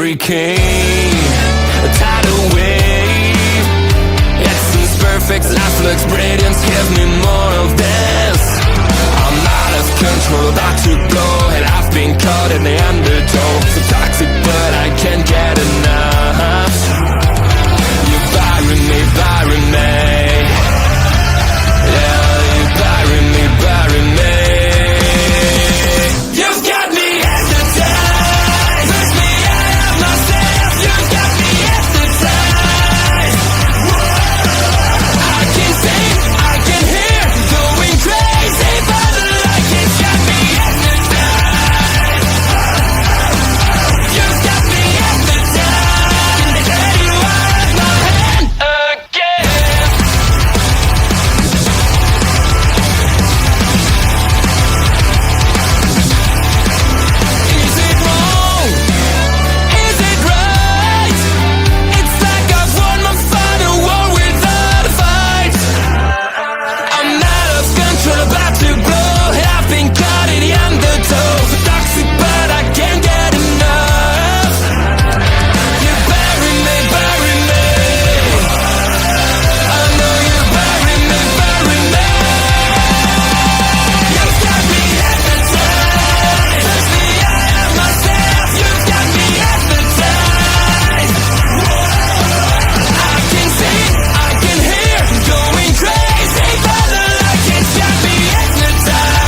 hurricane, a tidal wave. It seems perfect, life looks brilliant. Give me more of this. I'm out of control, about to blow, and I've been caught in the undertow. So toxic, but I can't get enough. You bury me, bury me. Yeah, you bury me, bury me. You've got me hypnotized. Push me out of myself. You've got me hypnotized. I can see, I can hear, going crazy by the light. It's got me hypnotized. You've got me hypnotized. And get you out of my head again. Is it wrong? Is it right? It's like I've won my final war without a fight. I'm out of control, about to blow, and I've been caught in the undertow. So toxic, but I can't get enough. You bury me, bury me. I know you bury me, bury me. You've got me hypnotized. Push me out of myself. You've got me hypnotized. I can see, I can hear, going crazy by the light. It's got me hypnotized.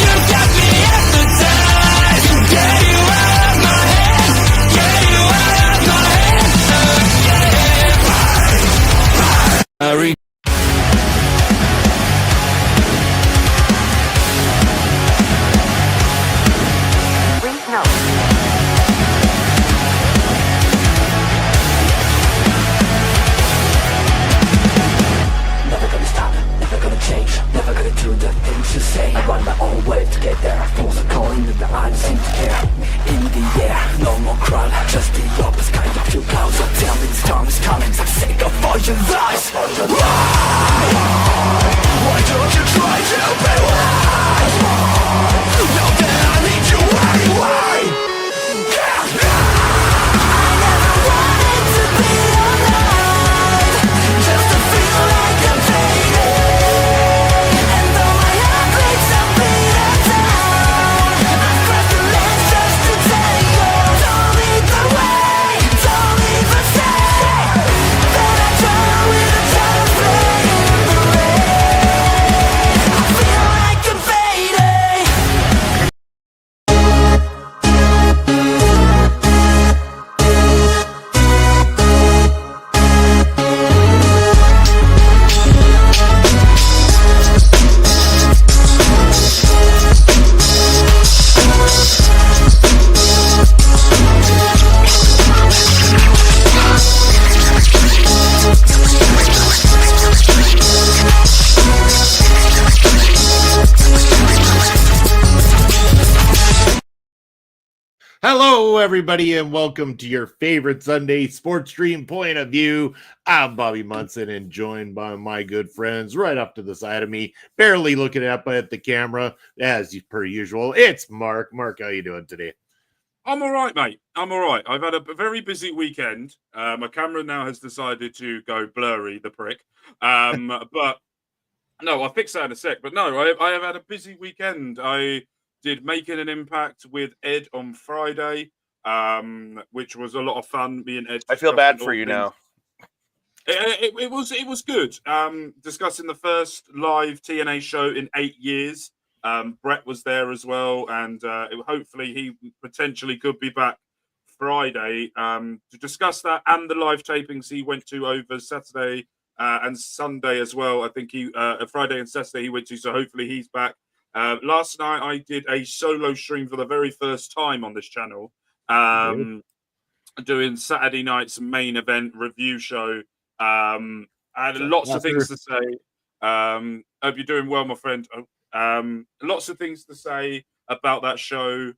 You've got me hypnotized. Get you out of my head. Get you out of my head again. Please note. Never gonna stop, never gonna change, never gonna do the things you say. I run my own way to get there. Fools are calling that I don't seem to care. In the air, no more crowd, just the opposite kind of few clouds. So tell me this time is coming, I'm sick of all your lies. Why don't you try to be wise? Now that I need you anyway. I never wanted to be alive, just to feel like I'm fading. And though my heart breaks, I'll beat it down. I've crossed the line just to tell you. Don't lead the way, don't even say that I try with a child playing the rain. I feel like I'm fading. Hello, everybody, and welcome to your favorite Sunday sports stream point of view. I'm Bobby Munson, and joined by my good friends right up to the side of me, barely looking up at the camera, as per usual. It's Mark. Mark, how you doing today? I'm all right, mate. I'm all right. I've had a very busy weekend. My camera now has decided to go blurry, the prick. But no, I'll fix that in a sec. But no, I have had a busy weekend. I did Making an Impact with Ed on Friday, which was a lot of fun. Me and Ed. I feel bad discussing for all you things. now. It was good. Discussing the first live TNA show in 8 years. Brett was there as well, and hopefully he potentially could be back Friday to discuss that and the live tapings he went to over Saturday and Sunday as well. I think Friday and Saturday he went to, so hopefully he's back. Last night I did a solo stream for the very first time on this channel, doing Saturday night's main event review show. I had lots of things to say. Hope you're doing well, my friend. Lots of things to say about that show.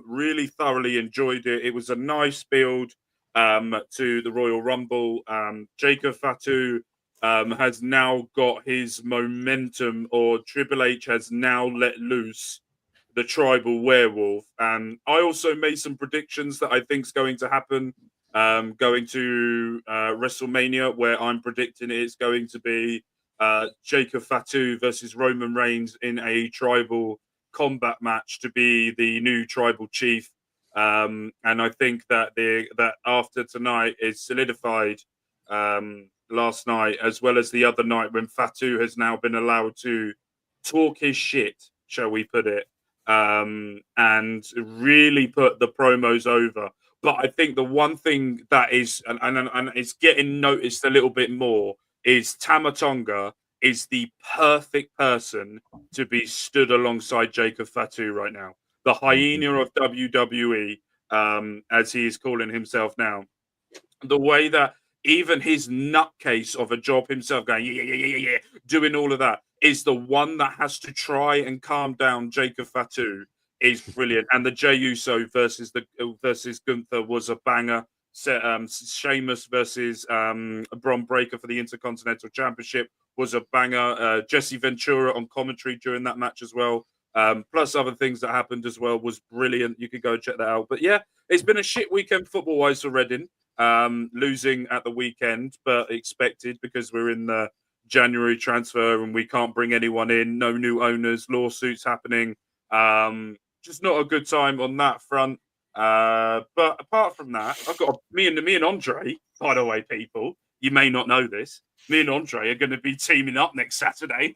Really thoroughly enjoyed it. It was a nice build to the Royal Rumble. Jacob Fatu has now got his momentum, or Triple H has now let loose the tribal werewolf. And I also made some predictions that I think's going to happen. Going to WrestleMania, where I'm predicting it's going to be Jacob Fatu versus Roman Reigns in a tribal combat match to be the new tribal chief. And I think that that after tonight is solidified last night, as well as the other night when Fatu has now been allowed to talk his shit, shall we put it, and really put the promos over. But I think the one thing that is, and it's getting noticed a little bit more, is Tamatonga is the perfect person to be stood alongside Jacob Fatu right now. The hyena of WWE, as he is calling himself now. The way that even his nutcase of a job himself going, yeah, doing all of that, is the one that has to try and calm down Jacob Fatu is brilliant. And the Jey Uso versus Gunther was a banger. Sheamus versus Bron Breakker for the Intercontinental Championship was a banger. Jesse Ventura on commentary during that match as well. Plus other things that happened as well was brilliant. You could go and check that out. But yeah, it's been a shit weekend football-wise for Reading. Losing at the weekend, but expected because we're in the January transfer and we can't bring anyone in. No new owners, lawsuits happening. Just not a good time on that front. But apart from that, I've got me and Andre. By the way, people, you may not know this. Me and Andre are going to be teaming up next Saturday.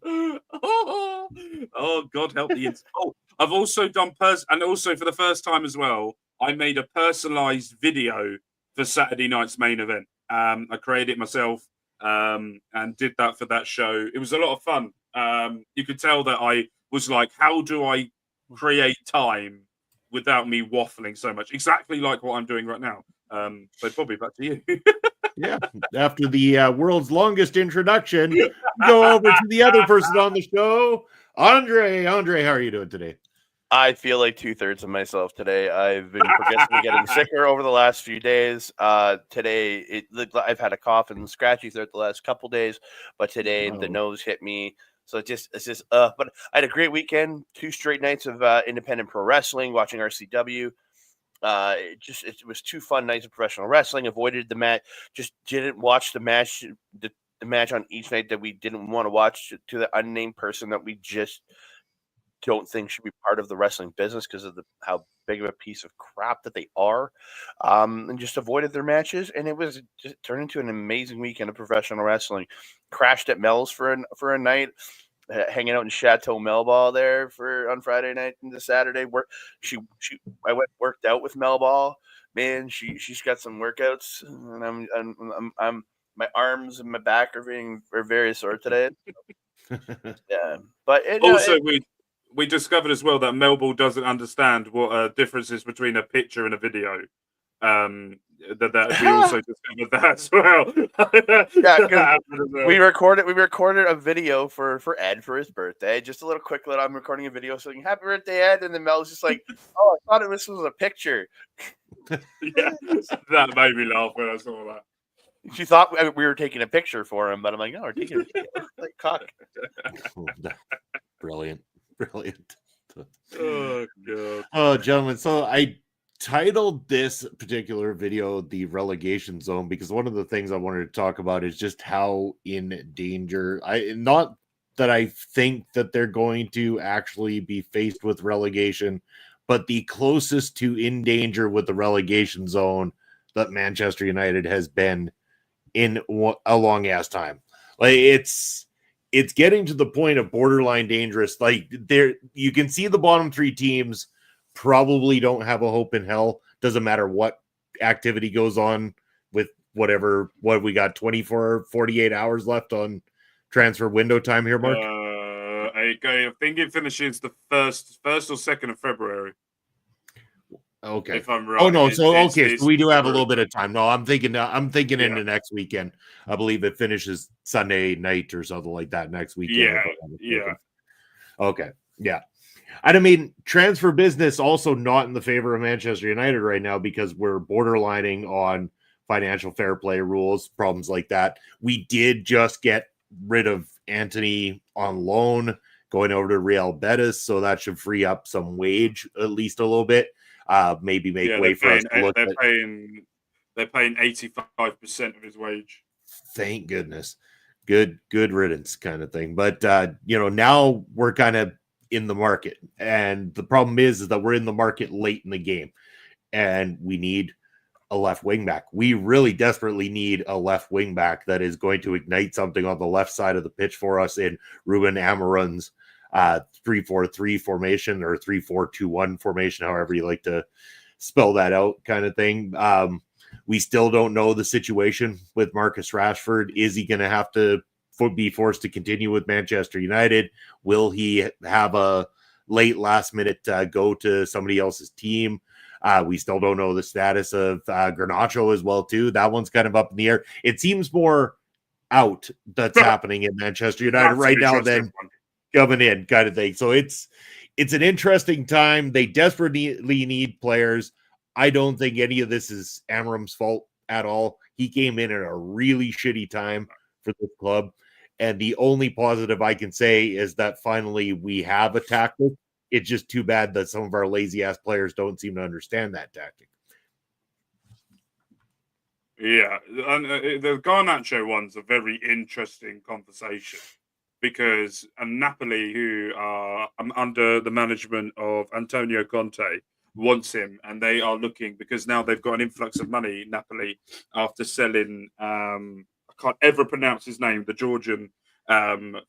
Oh, God help the oh, I've also done and also for the first time as well, I made a personalized video for Saturday night's main event. I created it myself and did that for that show. It was a lot of fun. You could tell that I was like, how do I create time without me waffling so much? Exactly like what I'm doing right now. So Bobby, back to you. Yeah. After the world's longest introduction, go over to the other person on the show, Andre. Andre, how are you doing today? I feel like 2/3 of myself today. I've been progressively getting sicker over the last few days. Today, I've had a cough and scratchy throughout the last couple days, but today the nose hit me. So it's just. But I had a great weekend. 2 straight nights of independent pro wrestling, watching RCW. It was 2 fun nights of professional wrestling. Avoided the match. Just didn't watch the match. The match on each night that we didn't want to watch to the unnamed person that we just don't think should be part of the wrestling business because of how big of a piece of crap that they are, and just avoided their matches. And it was just turned into an amazing weekend of professional wrestling. Crashed at Mel's for a night, hanging out in Chateau Melball there on Friday night into Saturday. I worked out with Melball. Man, she's got some workouts, and I'm my arms and my back are very sore today. Yeah, but we discovered as well that Melball doesn't understand what difference is between a picture and a video. That we also discovered that as well. Yeah, we recorded a video for Ed for his birthday. Just a little quick little. I'm recording a video saying "Happy Birthday, Ed," and then Mel's just like, "Oh, I thought this was a picture." Yeah, that made me laugh when I saw that. She thought we were taking a picture for him, but I'm like, "No, we're taking a video." Like cock. Brilliant. Oh God. Oh, gentlemen. So I titled this particular video the Relegation Zone because one of the things I wanted to talk about is just how in danger not that I think that they're going to actually be faced with relegation, but the closest to in danger with the relegation zone that Manchester United has been in a long ass time. Like it's getting to the point of borderline dangerous. Like you can see the bottom 3 teams probably don't have a hope in hell. Doesn't matter what activity goes on with what we got 24, 48 hours left on transfer window time here, Mark. I think it finishes the first or 2nd of February. Okay. If I'm right. Oh no, so we do have a little bit of time. No, I'm thinking into next weekend. I believe it finishes Sunday night or something like that next weekend. Yeah. Okay. Yeah. And I mean, transfer business also not in the favor of Manchester United right now because we're borderlining on financial fair play rules, problems like that. We did just get rid of Anthony on loan going over to Real Betis, so that should free up some wage at least a little bit. Maybe make way for us to look at. They're paying 85% of his wage. Thank goodness. Good riddance kind of thing. But now we're kind of in the market, and the problem is that we're in the market late in the game, and we need a left wing back. We really desperately need a left wing back that is going to ignite something on the left side of the pitch for us in Ruben Amorim's 3-4-3 formation, or 3-4-2-1 formation, however you like to spell that out, kind of thing. We still don't know the situation with Marcus Rashford. Is he going to have to be forced to continue with Manchester United? Will he have a late last minute go to somebody else's team? We still don't know the status of Garnacho as well, too. That one's kind of up in the air. It seems more out that's happening in Manchester United right now than coming in, kind of thing. So it's an interesting time. They desperately need players. I don't think any of this is Amorim's fault at all. He came in at a really shitty time for the club. And the only positive I can say is that finally we have a tactic. It's just too bad that some of our lazy ass players don't seem to understand that tactic. Yeah, and the Garnacho one's a very interesting conversation because Napoli, who are under the management of Antonio Conte, wants him, and they are looking because now they've got an influx of money. Napoli, after selling, I can't ever pronounce his name, the Georgian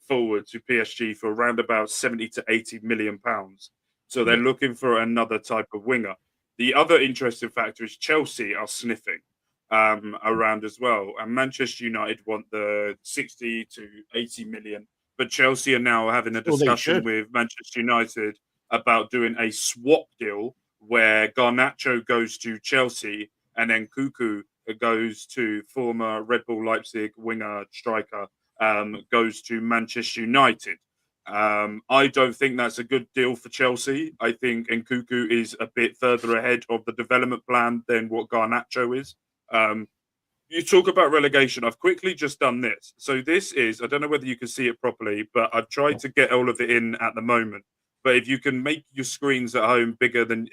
forward to PSG for around about 70 to 80 million pounds. So they're looking for another type of winger. The other interesting factor is Chelsea are sniffing around as well, and Manchester United want the 60 to 80 million, but Chelsea are now having a discussion with Manchester United about doing a swap deal where Garnacho goes to Chelsea and then Cuckoo goes to former Red Bull Leipzig winger striker, goes to Manchester United. I don't think that's a good deal for Chelsea. I think Nkunku is a bit further ahead of the development plan than what Garnacho is. You talk about relegation. I've quickly just done this. So this is, I don't know whether you can see it properly, but I've tried to get all of it in at the moment. But if you can make your screens at home bigger, then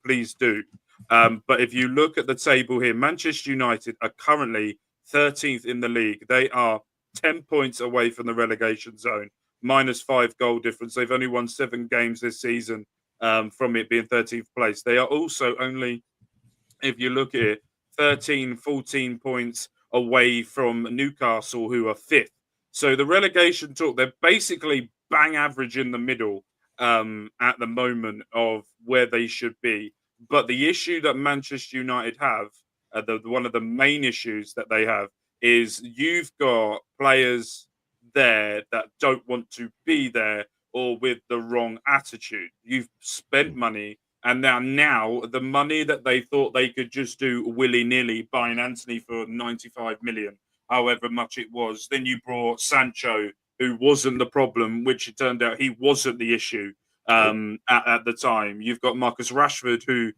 please do. But if you look at the table here, Manchester United are currently 13th in the league. They are 10 points away from the relegation zone, -5 goal difference. They've only won 7 games this season from it being 13th place. They are also only, if you look at it, 13, 14 points away from Newcastle, who are 5th. So the relegation talk, they're basically bang average in the middle at the moment of where they should be. But the issue that Manchester United have, one of the main issues that they have, is you've got players there that don't want to be there or with the wrong attitude. You've spent money, and now the money that they thought they could just do willy-nilly, buying Anthony for 95 million, however much it was. Then you brought Sancho, who wasn't the problem, which it turned out he wasn't the issue at the time. You've got Marcus Rashford, who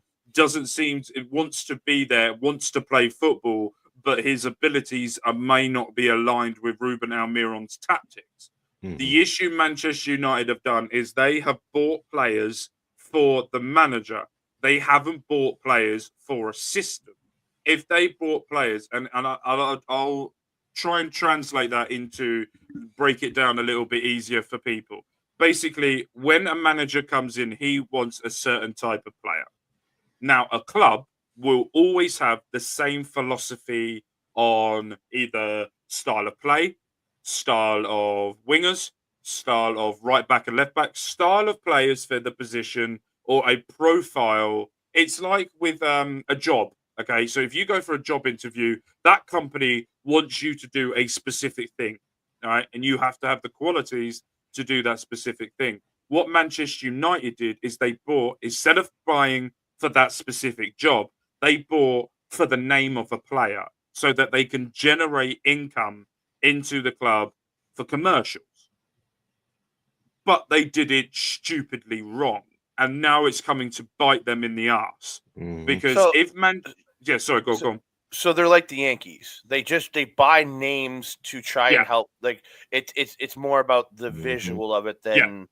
wants to be there, wants to play football, but his abilities may not be aligned with Ruben Almiron's tactics. The issue Manchester United have done is they have bought players for the manager. They haven't bought players for a system. If they bought players, and I'll try and translate that into, break it down a little bit easier for people. Basically, when a manager comes in, he wants a certain type of player. Now, a club will always have the same philosophy on either style of play, style of wingers, style of right back and left back, style of players for the position, or a profile. It's like with a job. Okay, so if you go for a job interview, that company wants you to do a specific thing, all right? And you have to have the qualities to do that specific thing. What Manchester United did is they bought, instead of buying for that specific job, they bought for the name of a player so that they can generate income into the club for commercials. But they did it stupidly wrong. And now it's coming to bite them in the arse. Because So- if man... Yeah, sorry, go on. So they're like the Yankees. They buy names to try Yeah. and help. Like it's more about the Mhm. visual of it than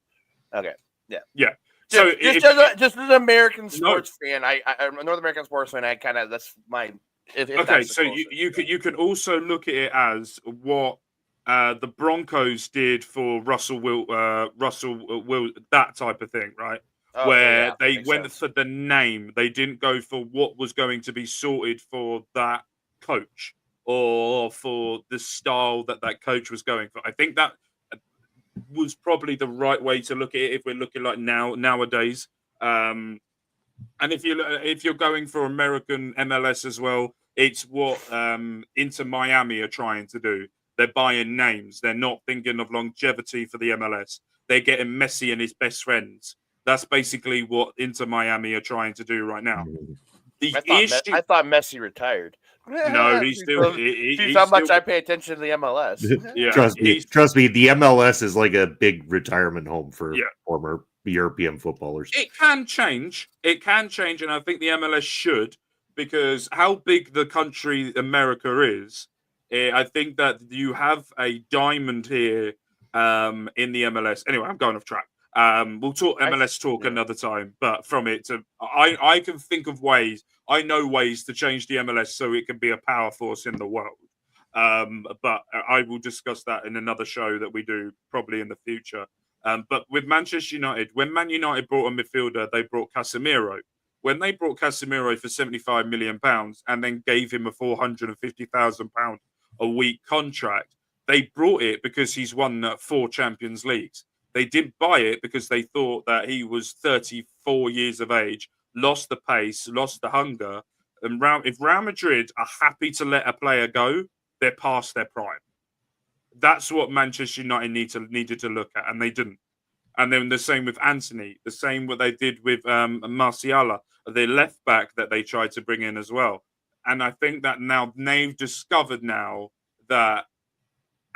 okay. Yeah. So Just as an American sports fan, I'm a North American sports fan. I kind of that's my if okay. that's the So closest, you can also look at it as what the Broncos did for Russell Will that type of thing, right? Okay, Where yeah, they makes went sense. for the name, they didn't go for what was going to be sorted for that coach or for the style that coach was going for. I think that was probably the right way to look at it if we're looking like nowadays. And if you're going for American MLS as well, it's what Inter Miami are trying to do. They're buying names. They're not thinking of longevity for the MLS. They're getting Messi and his best friends. That's basically what Inter Miami are trying to do right now. Mhm. The I issue, thought Messi retired. no, he's still. See He's how much still, I pay attention to the MLS. yeah, Trust me, he's trust me. The MLS is like a big retirement home for yeah. former European footballers. It can change. It can change, and I think the MLS should, because how big the country America is, I think that you have a diamond here in the MLS. Anyway, I'm going off track. We'll talk MLS talk yeah. another time, but from it to I can think of ways. I know ways to change the MLS so it can be a power force in the world. But I will discuss that in another show that we do probably in the future. But with Manchester United, when Man United brought a midfielder, they brought Casemiro. When they brought Casemiro for £75 million and then gave him a £450,000 a week contract, they brought it because he's won 4 Champions Leagues. They didn't buy it because they thought that he was 34 years of age, lost the pace, lost the hunger. And if Real Madrid are happy to let a player go, they're past their prime. That's what Manchester United needed to look at, and they didn't. And then the same with Anthony, the same what they did with Marciala, the left back that they tried to bring in as well. And I think that now they've discovered now that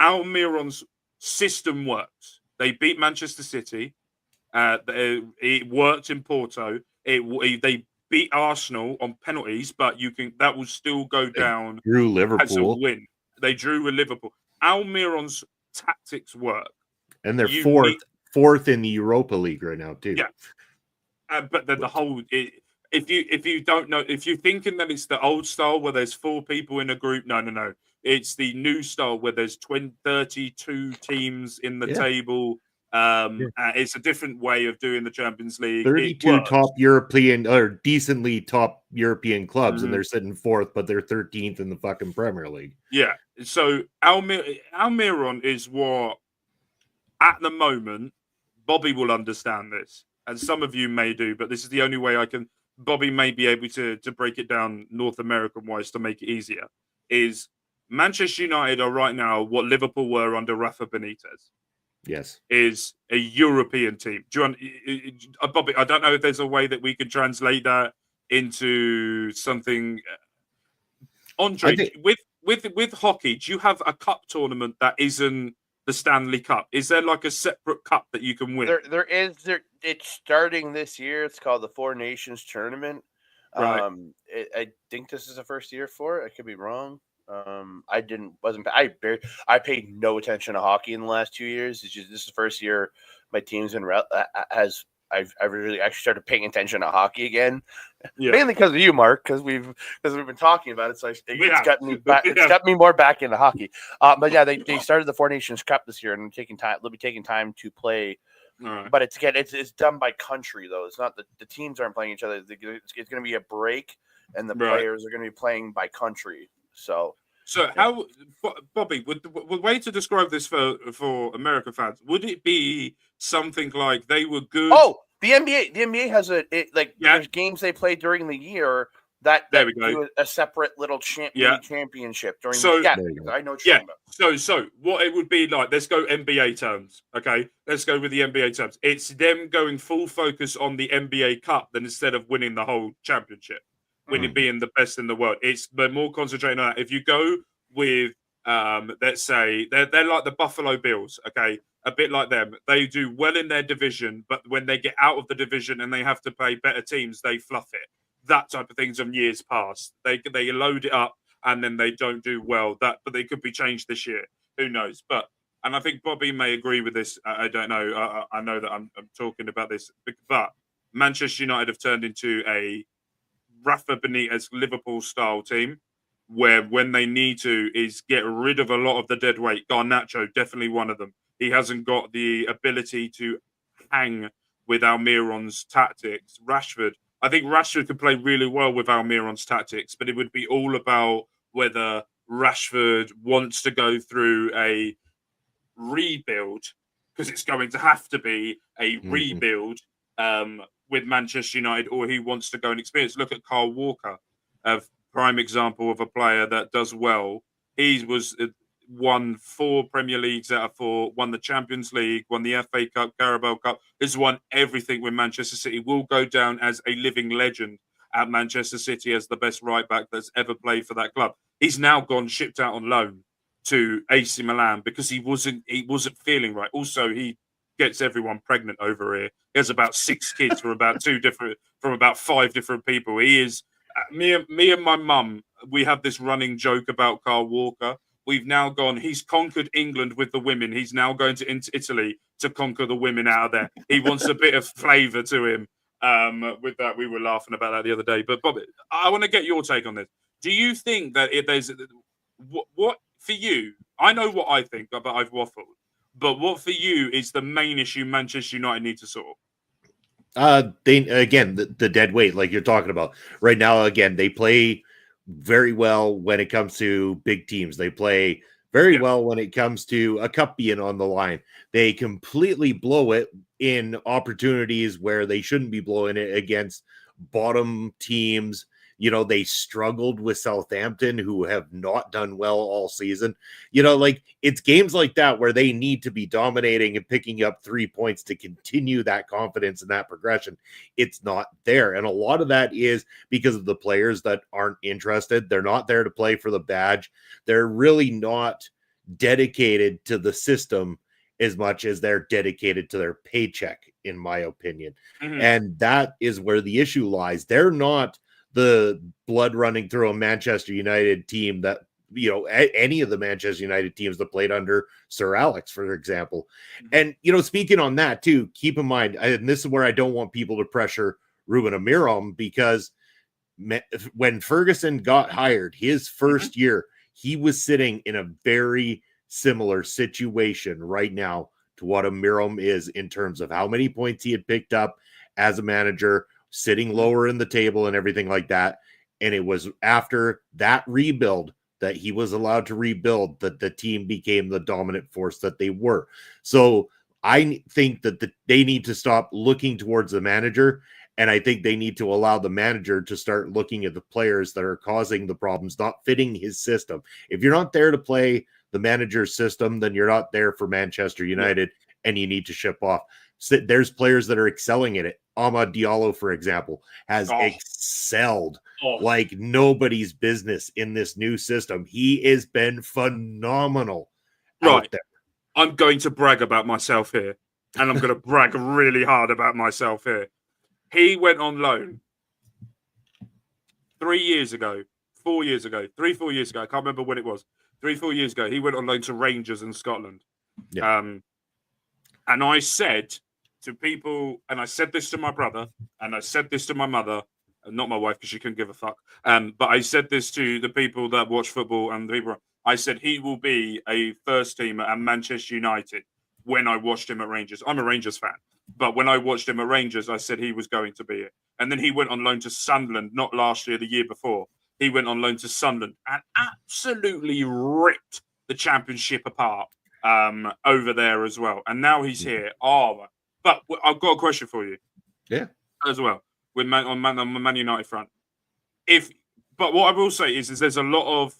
Almiron's system works. They beat Manchester City. It worked in Porto. They beat Arsenal on penalties, but that will still go down Drew as a Liverpool, win. They drew with Liverpool. Almiron's tactics work. and they're You fourth in the Europa League right now too. Yeah. But then the whole if you don't know, if you're thinking that it's the old style where there's 4 people in a group, no. It's the new style where there's 32 teams in the table. It's a different way of doing the Champions League. 32 top European or decently top European clubs, and they're sitting 4th, but they're 13th in the fucking Premier League. Yeah. So Almiron is what, at the moment, Bobby will understand this, and some of you may do, but this is the only way I can. Bobby may be able to break it down North American wise to make it easier. Is Manchester United are right now what Liverpool were under Rafa Benitez. Yes. Is a European team. Do you want, Bobby? I don't know if there's a way that we can translate that into something. Andre, with hockey, do you have a cup tournament that isn't the Stanley Cup? Is there like a separate cup that you can win? There is. It's starting this year. It's called the Four Nations Tournament. Right. I think this is the first year for it. I could be wrong. I paid no attention to hockey in the last 2 years. This is the first year my team's been I've really actually started paying attention to hockey again, mainly because of you, Mark. Because we've been talking about it, so it's got me back. It's got me more back into hockey. But yeah, they started the Four Nations Cup this year, and they'll be taking time to play. Right. But it's done by country though. It's not the teams aren't playing each other. It's going to be a break, and the players are going to be playing by country. So how, Bobby, would the way to describe this for American fans, would it be something like they were good? Oh, the NBA. The NBA has there's games they play during the year that we go. do a separate little championship during. I know. So what it would be like? Let's go NBA terms. Okay, let's go with the NBA terms. It's them going full focus on the NBA Cup than instead of winning the whole championship. Winning being the best in the world. They're more concentrating on that. If you go with, let's say, they're like the Buffalo Bills, okay? A bit like them. They do well in their division, but when they get out of the division and they have to play better teams, they fluff it. That type of things on years past. They load it up and then they don't do well. But they could be changed this year. Who knows? And I think Bobby may agree with this. I don't know. I know that I'm talking about this, but Manchester United have turned into a Rafa Benitez Liverpool style team, where when they need to is get rid of a lot of the dead weight. Garnacho, definitely one of them. He hasn't got the ability to hang with Almiron's tactics. Rashford, I think Rashford could play really well with Almiron's tactics, but it would be all about whether Rashford wants to go through a rebuild, because it's going to have to be a rebuild with Manchester United, or he wants to go and experience. Look at Kyle Walker, a prime example of a player that does well. He was won 4 Premier Leagues out of 4, won the Champions League, won the FA Cup, Carabao Cup, has won everything with Manchester City, will go down as a living legend at Manchester City as the best right back that's ever played for that club. He's now gone shipped out on loan to AC Milan because he wasn't feeling right. Also, he gets everyone pregnant over here. He has about 6 kids from about 5 different people. He is me and my mum. We have this running joke about Kyle Walker. We've now gone. He's conquered England with the women. He's now going to Italy to conquer the women out of there. He wants a bit of flavour to him. With that, we were laughing about that the other day. But Bobby, I want to get your take on this. Do you think that there's what for you? I know what I think, but I've waffled. But what for you is the main issue Manchester United need to solve? They again the dead weight, like you're talking about right now. Again, they play very well when it comes to big teams. They play very well when it comes to a cup being on the line. They completely blow it in opportunities where they shouldn't be blowing it against bottom teams. You know, they struggled with Southampton, who have not done well all season. You know, like it's games like that where they need to be dominating and picking up 3 points to continue that confidence and that progression. It's not there. And a lot of that is because of the players that aren't interested. They're not there to play for the badge. They're really not dedicated to the system as much as they're dedicated to their paycheck, in my opinion. And that is where the issue lies. They're not the blood running through a Manchester United team that, you know, any of the Manchester United teams that played under Sir Alex, for example. And, you know, speaking on that too, keep in mind, and this is where I don't want people to pressure Ruben Amiram, because when Ferguson got hired his first year, he was sitting in a very similar situation right now to what Amiram is in terms of how many points he had picked up as a manager, sitting lower in the table and everything like that. And it was after that rebuild that he was allowed to rebuild that the team became the dominant force that they were. So I think that they need to stop looking towards the manager. And I think they need to allow the manager to start looking at the players that are causing the problems, not fitting his system. If you're not there to play the manager's system, then you're not there for Manchester United, and you need to ship off. So there's players that are excelling in it. Amad Diallo, for example, has excelled like nobody's business in this new system. He has been phenomenal out there. I'm going to brag about myself here, and I'm going to brag really hard about myself here. He went on loan 3 years ago, 4 years ago, 4 years ago. I can't remember when it was. 4 years ago, he went on loan to Rangers in Scotland. And I said to people, and I said this to my brother, and I said this to my mother, not my wife because she couldn't give a fuck. But I said this to the people that watch football and the people. I said he will be a first teamer at Manchester United when I watched him at Rangers. I'm a Rangers fan, but when I watched him at Rangers, I said he was going to be it. And then he went on loan to Sunderland, not last year, the year before. He went on loan to Sunderland and absolutely ripped the Championship apart over there as well. And now he's here. But I've got a question for you. Yeah. As well, with on the Man United front. But what I will say is there's a lot of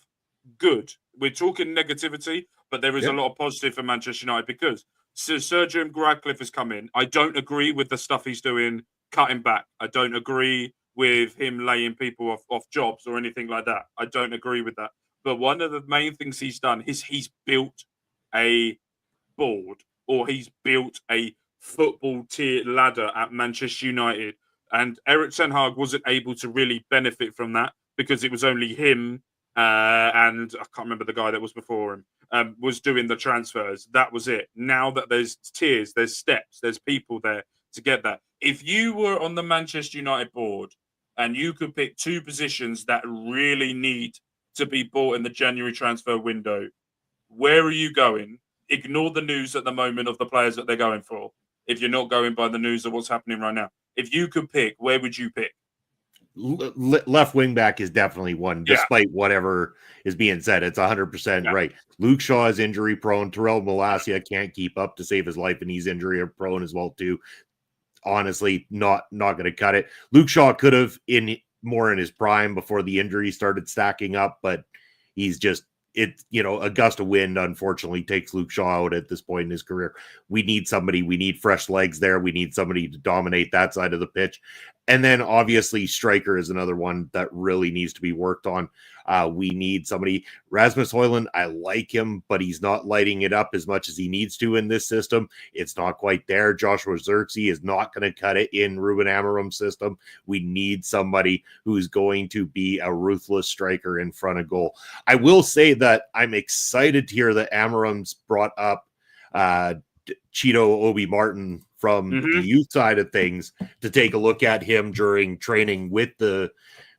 good. We're talking negativity, but there is a lot of positive for Manchester United because Sir Sergeant Radcliffe has come in. I don't agree with the stuff he's doing, cutting back. I don't agree with him laying people off jobs or anything like that. I don't agree with that. But one of the main things he's done is he's built a board, or he's built a football tier ladder at Manchester United. And Eric Ten Hag wasn't able to really benefit from that because it was only him and I can't remember the guy that was before him, was doing the transfers. That was it. Now that there's tiers, there's steps, there's people there to get that. If you were on the Manchester United board and you could pick two positions that really need to be bought in the January transfer window, where are you going? Ignore the news at the moment of the players that they're going for. If you're not going by the news of what's happening right now, if you could pick, where would you pick? Left wing back is definitely one, despite whatever is being said. It's 100% right. Luke Shaw is injury prone. Terrell Malacia can't keep up to save his life, and he's injury prone as well too. Honestly, not going to cut it. Luke Shaw could have in his prime before the injury started stacking up, but he's just a gust of wind unfortunately takes Luke Shaw out at this point in his career. We need somebody. We need fresh legs there. We need somebody to dominate that side of the pitch. And then obviously striker is another one that really needs to be worked on. We need somebody. Rasmus Højlund, I like him, but he's not lighting it up as much as he needs to in this system. It's not quite there. Joshua Zirkzee is not going to cut it in Ruben Amorim's system. We need somebody who's going to be a ruthless striker in front of goal. I will say that I'm excited to hear that Amorim's brought up Cheeto Obi Martin from the youth side of things to take a look at him during training with the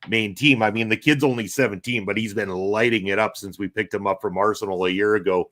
main team. I mean, the kid's only 17, but he's been lighting it up since we picked him up from Arsenal a year ago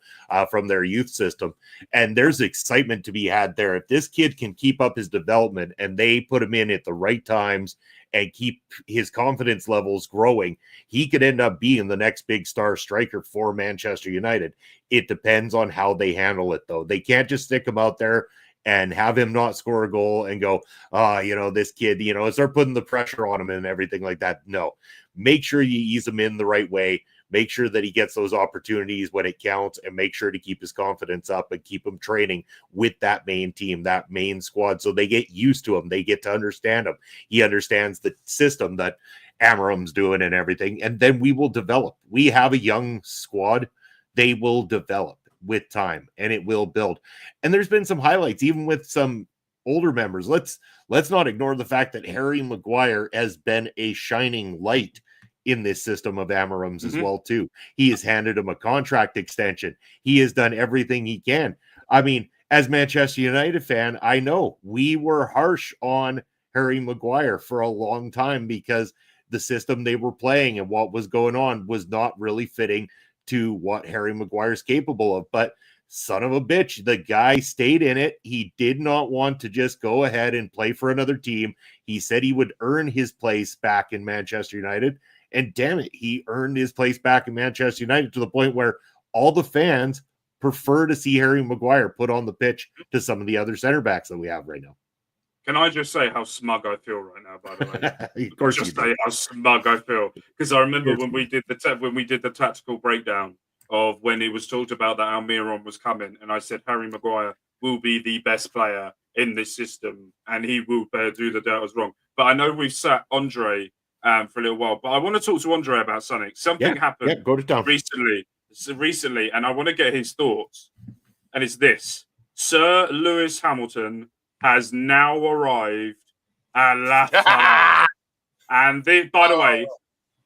from their youth system. And there's excitement to be had there. If this kid can keep up his development and they put him in at the right times and keep his confidence levels growing, he could end up being the next big star striker for Manchester United. It depends on how they handle it, though. They can't just stick him out there and have him not score a goal and go, this kid, start putting the pressure on him and everything like that. No, make sure you ease him in the right way. Make sure that he gets those opportunities when it counts, and make sure to keep his confidence up and keep him training with that main team, that main squad, so they get used to him. They get to understand him. He understands the system that Amorim's doing and everything, and then we will develop. We have a young squad. They will develop with time, and it will build. And there's been some highlights, even with some older members. Let's not ignore the fact that Harry Maguire has been a shining light in this system of Amorim's as well too. He has handed him a contract extension. He has done everything he can. I mean, as Manchester United fan, I know we were harsh on Harry Maguire for a long time because the system they were playing and what was going on was not really fitting to what Harry Maguire's capable of. But son of a bitch, the guy stayed in it. He did not want to just go ahead and play for another team. He said he would earn his place back in Manchester United. And damn it, he earned his place back in Manchester United to the point where all the fans prefer to see Harry Maguire put on the pitch to some of the other center backs that we have right now. Can I just say how smug I feel right now, by the way? Of course just you say do. how smug I feel. Because I remember when we did the tactical breakdown of when it was talked about that Almiron was coming, and I said Harry Maguire will be the best player in this system, and he will do the doubt was wrong. But I know we've sat Andre for a little while, but I want to talk to Andre about something. Something happened go to town. recently, and I want to get his thoughts. And it's this: Sir Lewis Hamilton has now arrived at La Farah. And by the way,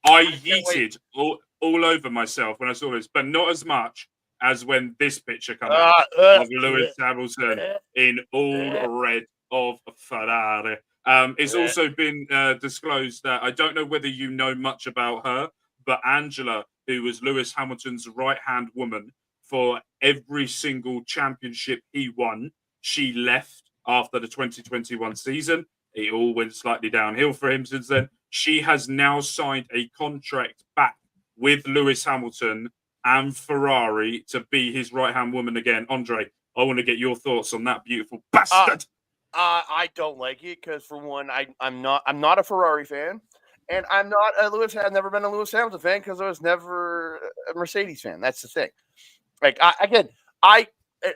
I yeeted all over myself when I saw this, but not as much as when this picture came out of Lewis Hamilton in all red of Ferrari. It's also been disclosed that I don't know whether you know much about her, but Angela, who was Lewis Hamilton's right-hand woman for every single championship he won, she left after the 2021 season. It all went slightly downhill for him since then. She has now signed a contract back with Lewis Hamilton and Ferrari to be his right-hand woman again. Andre, I want to get your thoughts on that beautiful bastard. I don't like it because, for one, I'm not a Ferrari fan, and I'm not a Lewis. I've never been a Lewis Hamilton fan because I was never a Mercedes fan. That's the thing. Like I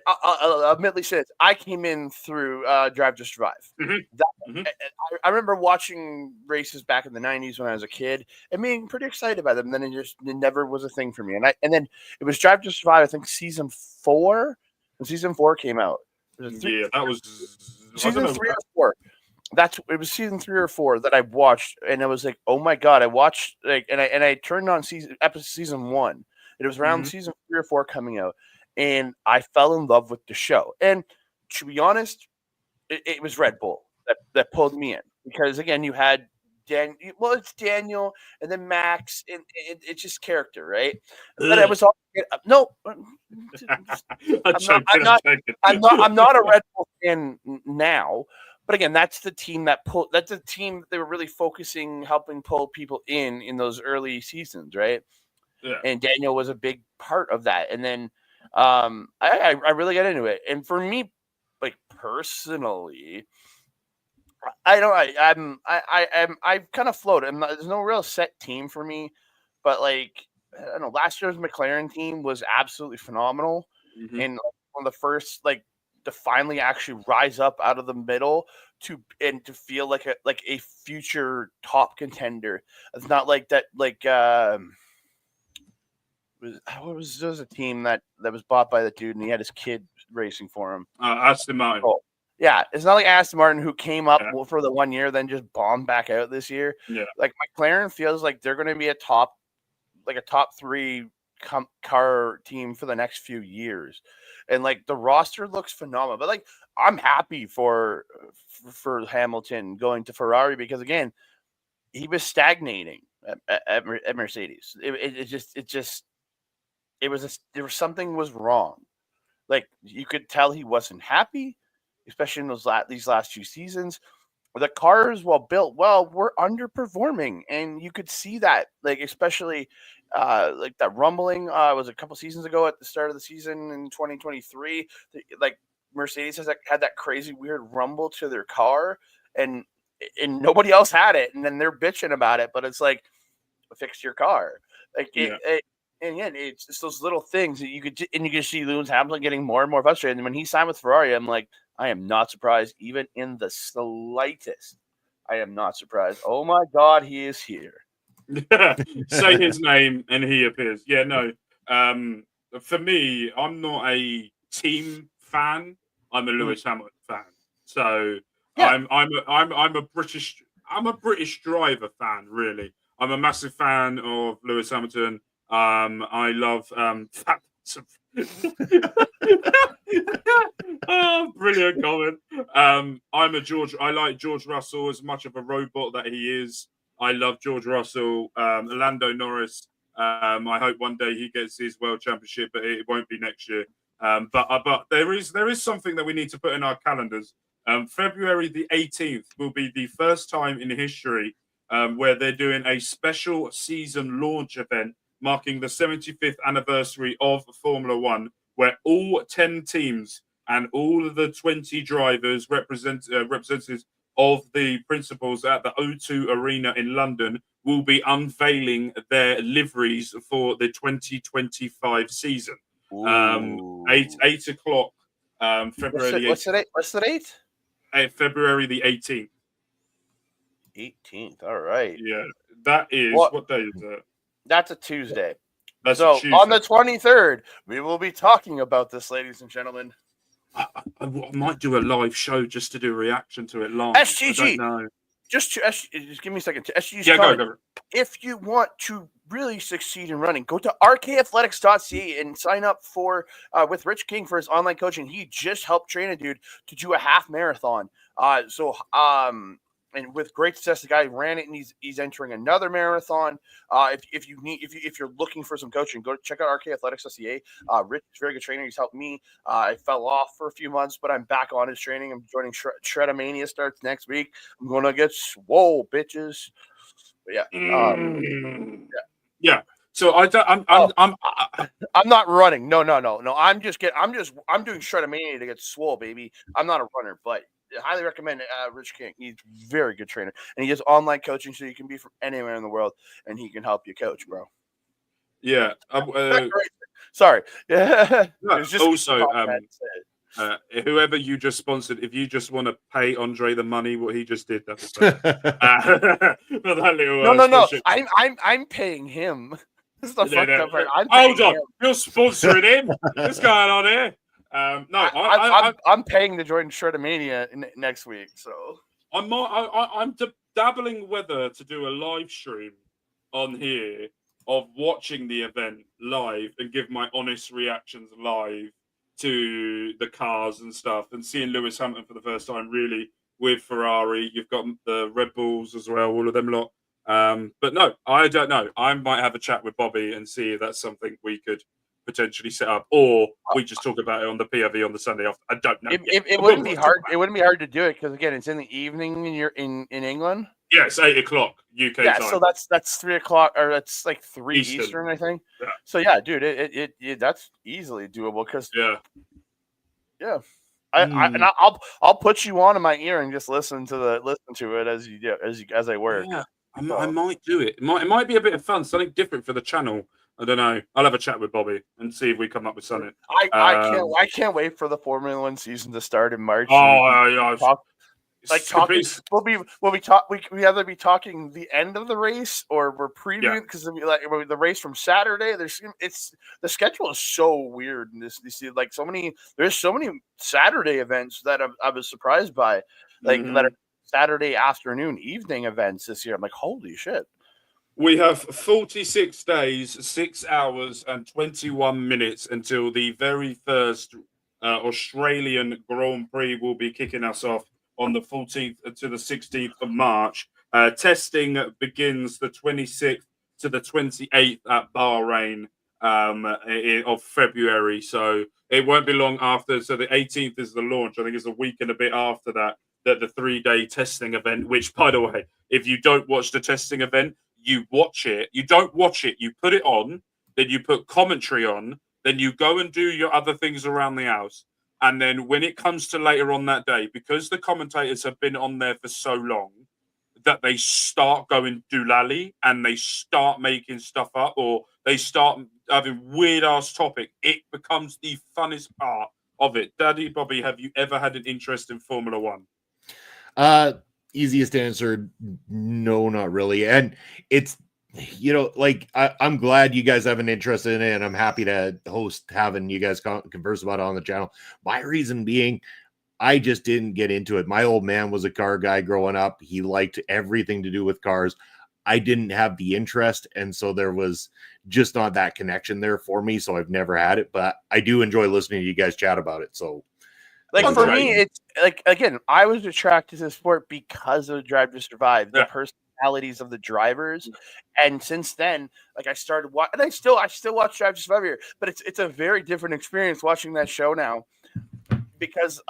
admittedly said, I came in through Drive to Survive. I remember watching races back in the 90s when I was a kid and being pretty excited about them. Then it never was a thing for me. And then it was Drive to Survive, I think season 4. When season 4 came out. That was season 3 or 4. it was season 3 or 4 that I watched, and I was like, oh my god, I watched and I turned on season 1, and it was around season 3 or 4 coming out, and I fell in love with the show. And to be honest, it was Red Bull that pulled me in, because again, you had it's Daniel and then Max, and it's just character, right? But I was all no. I'm not a Red Bull fan now, but again, that's the team that they were really helping pull people in those early seasons, right? Yeah. And Daniel was a big part of that. And then I really got into it. And for me, like personally, I kind of floated. There's no real set team for me, but like I don't know. Last year's McLaren team was absolutely phenomenal, and one of the first to finally actually rise up out of the middle to feel like a future top contender. It's not like that. There was a team that was bought by the dude, and he had his kid racing for him. Aston Martin. Oh. Yeah, it's not like Aston Martin, who came up for the 1 year, then just bombed back out this year. Yeah, like McLaren feels like they're going to be a top 3 car team for the next few years, and like the roster looks phenomenal. But like I'm happy for Hamilton going to Ferrari, because again, he was stagnating at Mercedes. Something was wrong. Like you could tell he wasn't happy, especially in these last few seasons. The cars, while built well, were underperforming, and you could see that, like especially like that rumbling was a couple seasons ago at the start of the season in 2023. Like Mercedes had that crazy weird rumble to their car, and nobody else had it, and then they're bitching about it. But it's like, fix your car, like and yeah, it's just those little things that you could see Lewis Hamilton getting more and more frustrated. And when he signed with Ferrari, I'm like, I am not surprised, even in the slightest. I am not surprised. Oh my God, he is here. Say his name and he appears. Yeah, no. For me, I'm not a team fan. I'm a Lewis Hamilton fan. So yeah. I'm a British driver fan, really. I'm a massive fan of Lewis Hamilton. I love oh, brilliant comment. I like George Russell as much of a robot that he is. I love George Russell. Lando Norris. I hope one day he gets his world championship, but it won't be next year. But there is something that we need to put in our calendars. February the 18th will be the first time in history where they're doing a special season launch event marking the 75th anniversary of Formula One, where all 10 teams and all of the 20 drivers representatives of the principals at the O2 Arena in London will be unveiling their liveries for the 2025 season. 8 o'clock, February. What's the date? February the 18th. 18th. All right. Yeah, that is what day is that? That's a Tuesday. That's so a Tuesday. On the 23rd, we will be talking about this, ladies and gentlemen. I might do a live show just to do a reaction to it live. SGG. I don't know. Just give me a second. SGG. Yeah, go. If you want to really succeed in running, go to rkathletics.ca and sign up for with Rich King for his online coaching. He just helped train a dude to do a half marathon. And with great success, the guy ran it, and he's entering another marathon. If you're looking for some coaching, go check out rkathletics.ca. Rich is a very good trainer. He's helped me. I fell off for a few months, but I'm back on his training. I'm joining Shredamania starts next week. I'm gonna get swole, bitches. But yeah, yeah. So I'm not running. No. I'm doing Shredamania to get swole, baby. I'm not a runner, but I highly recommend Rich King. He's a very good trainer, and he does online coaching, so you can be from anywhere in the world, and he can help you coach, bro. Yeah. Sorry. Yeah. Also, whoever you just sponsored, if you just want to pay Andre the money, what he just did, that's for that little. No. I'm paying him. This is the fucked up part. Hold on, you're sponsoring him. What's going on here? I'm paying to join Shredamania next week, so I'm dabbling whether to do a live stream on here of watching the event live and give my honest reactions live to the cars and stuff, and seeing Lewis Hamilton for the first time really with Ferrari. You've got the Red Bulls as well, all of them lot. But no, I don't know. I might have a chat with Bobby and see if that's something we could potentially set up, or we just talk about it on the PRV on the Sunday after. I don't know. It wouldn't be hard. It wouldn't be hard to do it because again, it's in the evening and you're in England. Yeah, it's 8 o'clock UK Yeah, time. so that's 3 o'clock or that's like 3 Eastern, I think. Yeah. So yeah, dude, it that's easily doable because yeah. I'll put you on in my ear and just listen to it as I work. Yeah, I might do it. It might be a bit of fun, something different for the channel. I don't know. I'll have a chat with Bobby and see if we come up with something. I can't wait for the Formula One season to start in March. We either be talking the end of the race or we're previewing because the race from Saturday. The schedule is so weird, and you see like there's so many Saturday events that I was surprised by, that are Saturday afternoon, evening events this year. I'm like, holy shit. We have 46 days, 6 hours, and 21 minutes until the very first Australian Grand Prix will be kicking us off on the 14th to the 16th of March. Testing begins the 26th to the 28th at Bahrain of February. So it won't be long after. So the 18th is the launch. I think it's a week and a bit after that the 3-day testing event, which, by the way, if you don't watch the testing event, you watch it. You don't watch it. You put it on, then you put commentary on, then you go and do your other things around the house. And then when it comes to later on that day, because the commentators have been on there for so long, that they start going doolally and they start making stuff up, or they start having weird-ass topic, it becomes the funnest part of it. Daddy Bobby, have you ever had an interest in Formula One? Easiest answer, no, not really. And it's, like I'm glad you guys have an interest in it, and I'm happy to host having you guys converse about it on the channel. My reason being, I just didn't get into it. My old man was a car guy growing up. He liked everything to do with cars. I didn't have the interest, and so there was just not that connection there for me. So I've never had it, but I do enjoy listening to you guys chat about it. So. Like for me, it's like, again, I was attracted to the sport because of Drive to Survive, the personalities of the drivers, and since then, like I started watching, and I still watch Drive to Survive here, but it's a very different experience watching that show now, because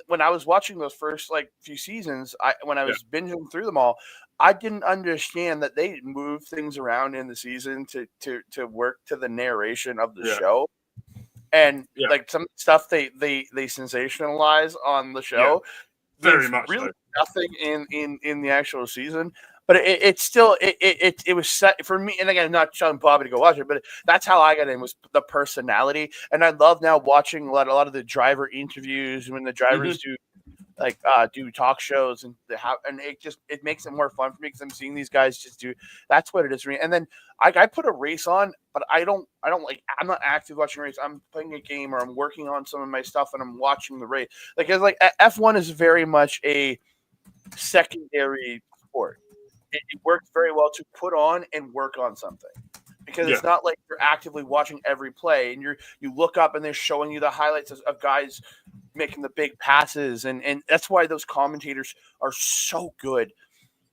when I was watching those first few seasons, when I was binging through them all, I didn't understand that they moved things around in the season to work to the narration of the show. And like some stuff they sensationalize on the show, very much really so. Nothing in the actual season, but it still was set for me. And again, not telling Bobby to go watch it, but that's how I got in, was the personality. And I love now watching a lot of the driver interviews when the drivers do talk shows, and it makes it more fun for me because I'm seeing these guys just do. That's what it is for me. And then I put a race on, but I'm not actively watching a race. I'm playing a game or I'm working on some of my stuff and I'm watching the race. F1 is very much a secondary sport. It works very well to put on and work on something, because it's not like you're actively watching every play and you look up and they're showing you the highlights of guys making the big passes, and that's why those commentators are so good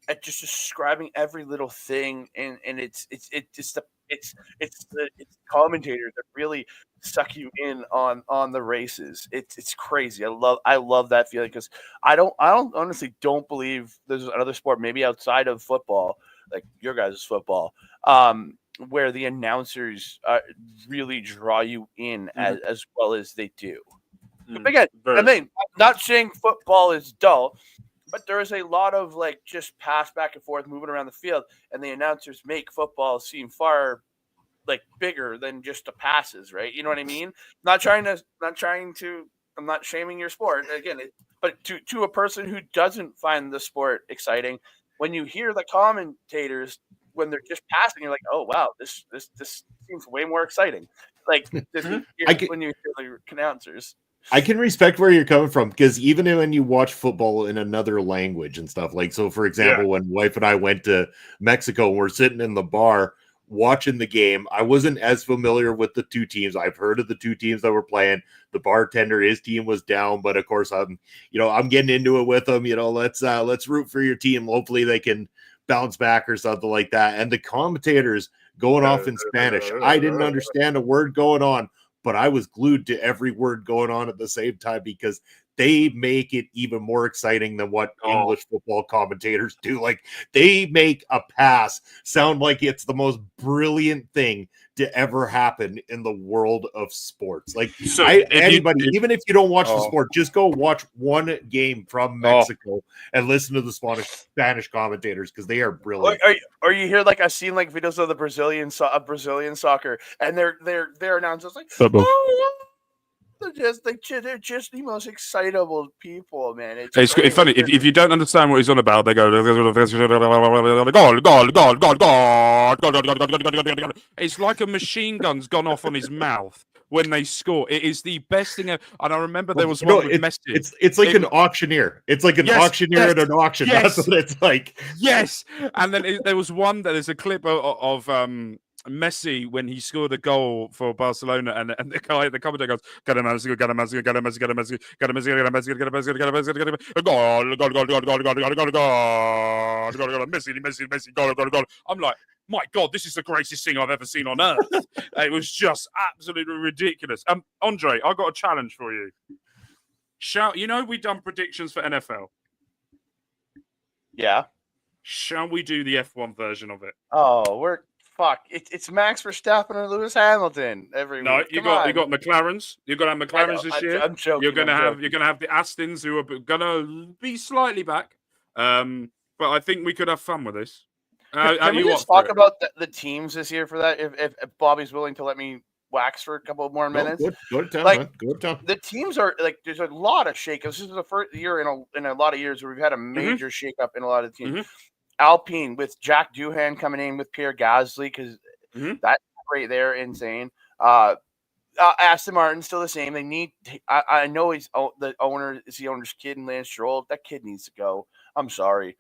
at just describing every little thing, and it's the commentators that really suck you in on the races. It's crazy. I love that feeling, because I honestly don't believe there's another sport, maybe outside of football, like your guys' football, where the announcers really draw you in as well as they do. But again, I'm not saying football is dull, but there is a lot of just pass back and forth, moving around the field, and the announcers make football seem far bigger than just the passes, right? You know what I mean? I'm not shaming your sport again, but to a person who doesn't find the sport exciting, when you hear the commentators when they're just passing, you're like, oh wow, this seems way more exciting. When you hear the announcers. I can respect where you're coming from, because even when you watch football in another language and stuff, like, so for example, when wife and I went to Mexico and we're sitting in the bar watching the game, I wasn't as familiar with the two teams. I've heard of the two teams that were playing. The bartender, his team was down, but of course I'm getting into it with them. Let's root for your team. Hopefully they can bounce back or something like that. And the commentators going off in Spanish, I didn't understand a word going on, but I was glued to every word going on at the same time, because they make it even more exciting than what English football commentators do. Like, they make a pass sound like it's the most brilliant thing to ever happen in the world of sports. Like, So even if you don't watch the sport, just go watch one game from Mexico and listen to the Spanish commentators, because they are brilliant. Or you hear like I've seen like videos of the Brazilian soccer, and their announcers like, they're just the most excitable people, man. It's funny if you don't understand what he's on about. They go goal. It's like a machine gun's gone off on his mouth when they score. It is the best thing. And I remember there was one with Messi. It's like an auctioneer. It's like an auctioneer at an auction. That's what it's like. Yes, and then there was one that there's a clip of Messi when he scored a goal for Barcelona, and the commentator goes, "Got a Messi, goal." I'm like, my God, this is the greatest thing I've ever seen on earth. It was just absolutely ridiculous. Andre, I got a challenge for you. We've done predictions for NFL. Yeah. Shall we do the F1 version of it? Oh, it's Max Verstappen and Lewis Hamilton every week. You got McLarens. You're gonna have McLarens this year. I'm joking. You're gonna have the Astons, who are gonna be slightly back. But I think we could have fun with this. Can we just talk about the teams this year for that? If Bobby's willing to let me wax for a couple more minutes. Go to town, like, go to town. The teams are like, there's a lot of shakeups. This is the first year in a lot of years where we've had a major shakeup in a lot of teams. Mm-hmm. Alpine with Jack Doohan coming in with Pierre Gasly, because that right there, insane. Aston Martin still the same. They need. I know the owner's kid, and Lance Stroll. That kid needs to go. I'm sorry.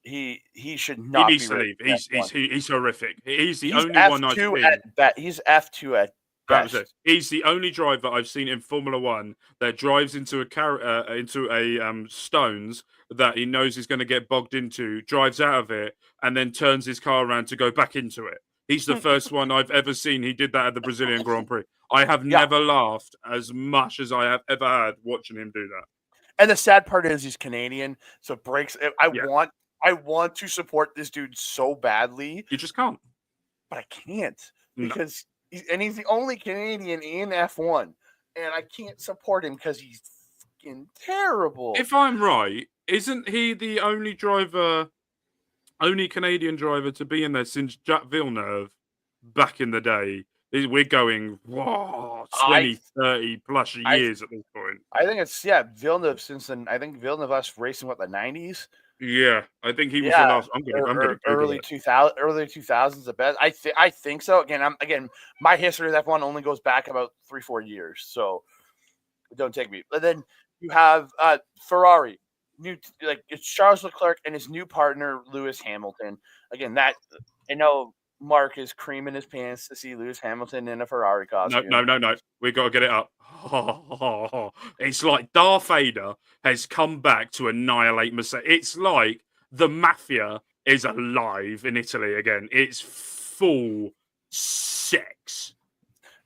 He should not. He needs to leave. He's horrific. He's only F2 one I've seen. He's F2 at best. He's the only driver I've seen in Formula One that drives into a stones that he knows he's going to get bogged into, drives out of it, and then turns his car around to go back into it. He's the first one I've ever seen. He did that at the Brazilian Grand Prix. I have never laughed as much as I have ever had watching him do that. And the sad part is he's Canadian, so breaks. I want to support this dude so badly. You just can't. But I can't, because he's the only Canadian in F1, and I can't support him because he's fucking terrible. If I'm right, isn't he the only Canadian driver to be in there since Jacques Villeneuve back in the day? We're going 20, 30 plus years at this point. I think it's Villeneuve since then. I think Villeneuve was racing the 90s. Yeah, I think he was the last. I'm gonna early 2000s the best. I think so. Again, my history of F1 only goes back about 3-4 years, so don't take me. But then you have Ferrari, it's Charles Leclerc and his new partner Lewis Hamilton. Again, that I know Mark is creaming his pants to see Lewis Hamilton in a Ferrari costume. No. We got to get it up. It's like Darth Vader has come back to annihilate Mercedes. It's like the mafia is alive in Italy again. It's full sex.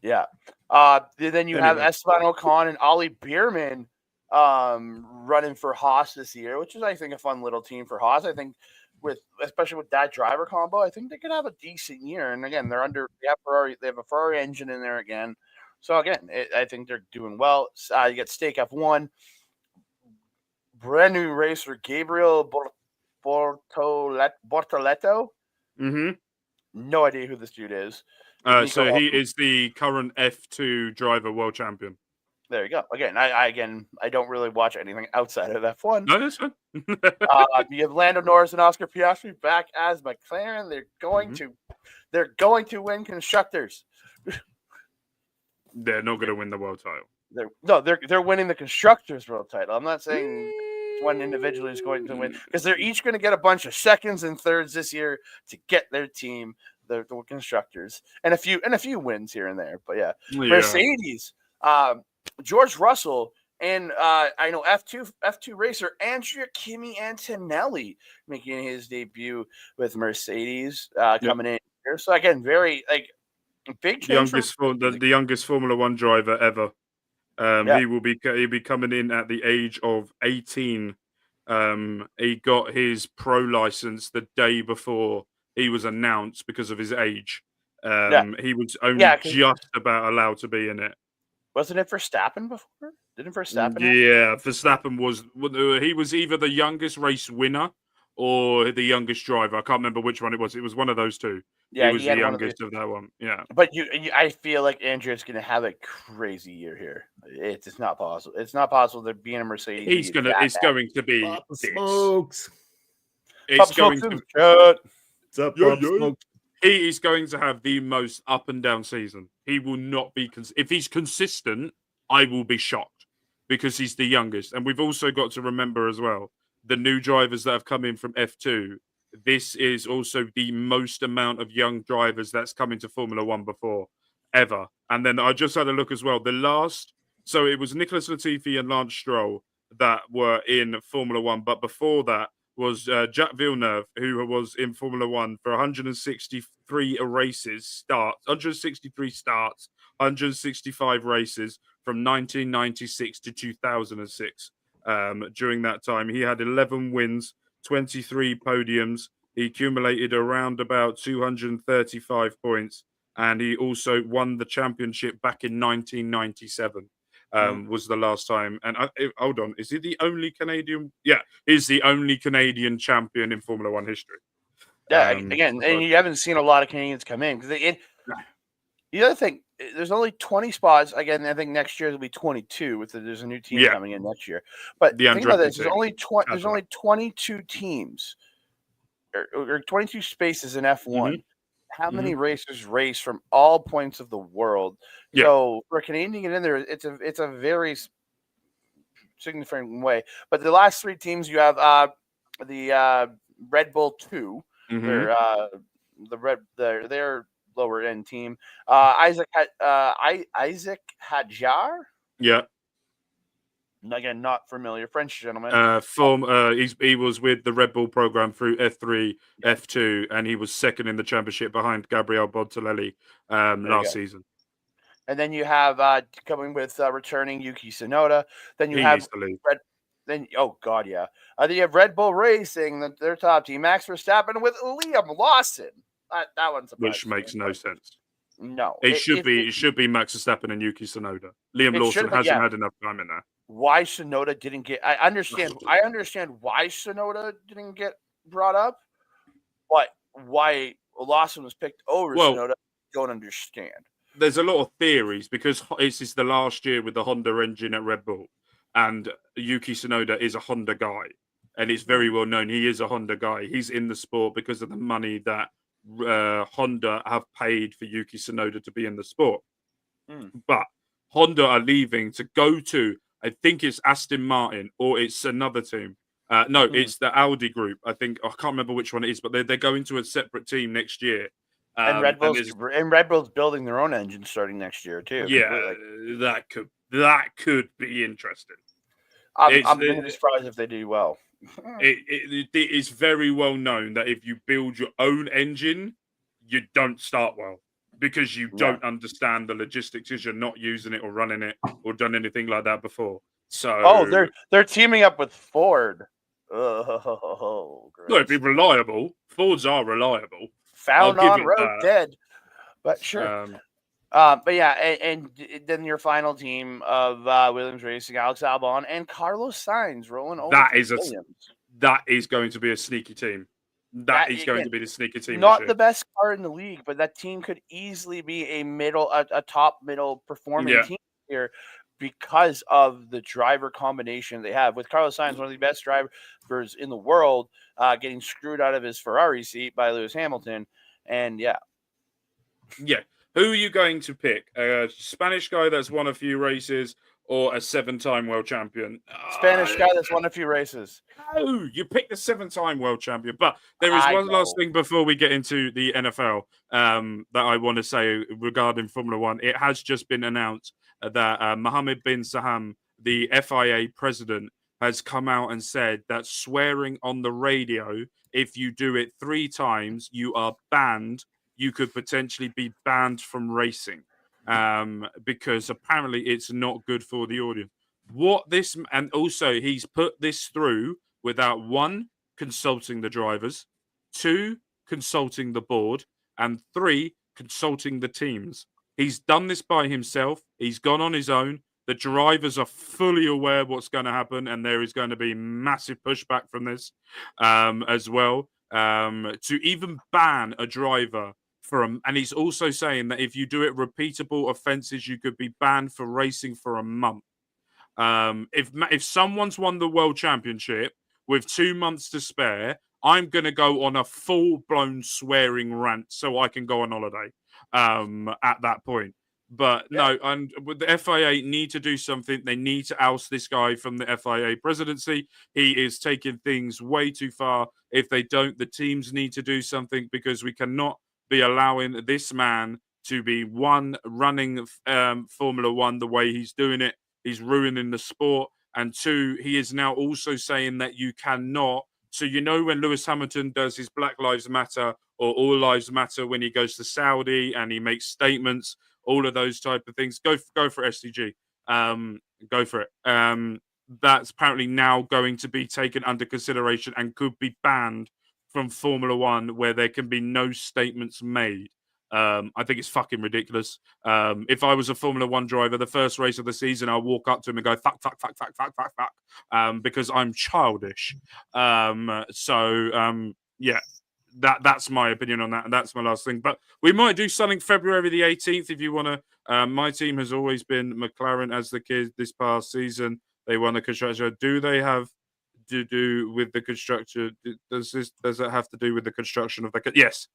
Yeah. Then you have Esteban Ocon and Ollie Bierman running for Haas this year, which is, I think, a fun little team for Haas. I think especially with that driver combo, I think they could have a decent year. And again, they have a Ferrari engine in there again. So again, I think they're doing well. You get Stake F1, brand new racer Gabriel Bortoletto. No idea who this dude is. So he is the current F2 driver world champion. There you go. Again, I don't really watch anything outside of F1. No, that's fine. You have Lando Norris and Oscar Piastri back as McLaren. They're going to win constructors. They're not going to win the world title. they're winning the constructors world title. I'm not saying one individual is going to win because they're each going to get a bunch of seconds and thirds this year to get their team the constructors and a few wins here and there. But yeah. Mercedes, George Russell, and I know F2 racer Andrea Kimi Antonelli making his debut with Mercedes coming in here. So again, very big change. The youngest Formula One driver ever. He'll be coming in at the age of 18. He got his pro license the day before he was announced because of his age. He was only just about allowed to be in it. Wasn't it Verstappen before? Didn't Verstappen? Yeah, Verstappen was either the youngest race winner or the youngest driver. I can't remember which one it was. It was one of those two. Yeah, he was the youngest of that one. Yeah, but I feel like Andrea's going to have a crazy year here. It's not possible. It's not possible to be in a Mercedes. It's going to be Smokes. It's going to. What's up, Yo, Pop yo. Smoke? He is going to have the most up and down season. He will not be if he's consistent, I will be shocked because he's the youngest. And we've also got to remember as well the new drivers that have come in from F2. This is also the most amount of young drivers that's come into Formula One before ever. And then I just had a look as well. So it was Nicholas Latifi and Lance Stroll that were in Formula One, but before that was Jacques Villeneuve, who was in Formula One for 163 starts, 165 races from 1996 to 2006. During that time, he had 11 wins, 23 podiums. He accumulated around about 235 points, and he also won the championship back in 1997. Was the last time. And hold on, is he the only Canadian? Yeah, he's the only Canadian champion in Formula One history. Yeah, again, and you haven't seen a lot of Canadians come in because the other thing, there's only 20 spots. Again, I think next year there'll be 22. There's a new team coming in next year. But think about this: there's only 22 teams or 22 spaces in F1. Mm-hmm. How many racers race from all points of the world? Yeah. So for a Canadian to get in there, it's a very significant way. But the last three teams, you have the Red Bull 2. Mm-hmm. They're lower end team. Isaac Hadjar. Yeah. Again, not familiar. French gentleman. He was with the Red Bull program through F3, F2, and he was second in the championship behind Gabriele Bontelelli last season. And then you have coming with returning Yuki Tsunoda. Then you have then you have Red Bull Racing, their top team, Max Verstappen with Liam Lawson. That one's which makes no sense. No, it should be Max Verstappen and Yuki Tsunoda. Liam Lawson hasn't had enough time in there. Why Tsunoda didn't get? I understand why Tsunoda didn't get brought up, but why Lawson was picked over Tsunoda, I don't understand. There's a lot of theories because it's the last year with the Honda engine at Red Bull, and Yuki Tsunoda is a Honda guy, and it's very well known he is a Honda guy. He's in the sport because of the money that Honda have paid for Yuki Tsunoda to be in the sport. But Honda are leaving to go to, I think it's Aston Martin or it's another team. It's the Audi group. I can't remember which one it is, but they're going to a separate team next year. And Red Bull's building their own engine starting next year too. Yeah, that could be interesting. I'm going to be surprised if they do well. It is very well known that if you build your own engine, you don't start well because you don't understand the logistics because you're not using it or running it or done anything like that before. So they're teaming up with Ford. Oh, gross. No, it'd be reliable. Fords are reliable. Found on road dead, but sure. But yeah, and then your final team of Williams Racing, Alex Albon and Carlos Sainz rolling over. That is going to be a sneaky team. That is going to be the sneaky team. Not the best car in the league, but that team could easily be a top middle performing team here because of the driver combination they have. With Carlos Sainz, one of the best drivers in the world, getting screwed out of his Ferrari seat by Lewis Hamilton, and yeah. Who are you going to pick? A Spanish guy that's won a few races, or a 7-time world champion? Spanish guy that's won a few races. No, you picked the 7-time world champion. But there is I one last know. thing before we get into the NFL that I want to say regarding Formula One. It has just been announced that Mohammed bin Saham, the FIA president, has come out and said that swearing on the radio, if you do it 3 times, you are banned. You could potentially be banned from racing because apparently it's not good for the audience. And also he's put this through without 1, consulting the drivers, 2, consulting the board, and 3, consulting the teams. He's done this by himself. He's gone on his own. The drivers are fully aware what's going to happen, and there is going to be massive pushback from this as well. To even ban a driver and he's also saying that if you do it repeatable offenses, you could be banned for racing for a month. If someone's won the world championship with 2 months to spare, I'm going to go on a full-blown swearing rant so I can go on holiday at that point. But no, and with the FIA need to do something. They need to oust this guy from the FIA presidency. He is taking things way too far. If they don't, the teams need to do something because we cannot be allowing this man to be running Formula One the way he's doing it. He's ruining the sport. And 2, he is now also saying that you cannot. So, when Lewis Hamilton does his Black Lives Matter or All Lives Matter when he goes to Saudi and he makes statements, all of those type of things, go for SDG. Go for it. That's apparently now going to be taken under consideration and could be banned from Formula One where there can be no statements made. I think it's fucking ridiculous. If I was a Formula One driver, the first race of the season, I'll walk up to him and go, fuck, because I'm childish. Yeah, that's my opinion on that. And that's my last thing. But we might do something February the 18th if you want to. My team has always been McLaren as the kid this past season. They won the constructor. Do they have to do with the construction? Does it have to do with the construction of the car? Yes.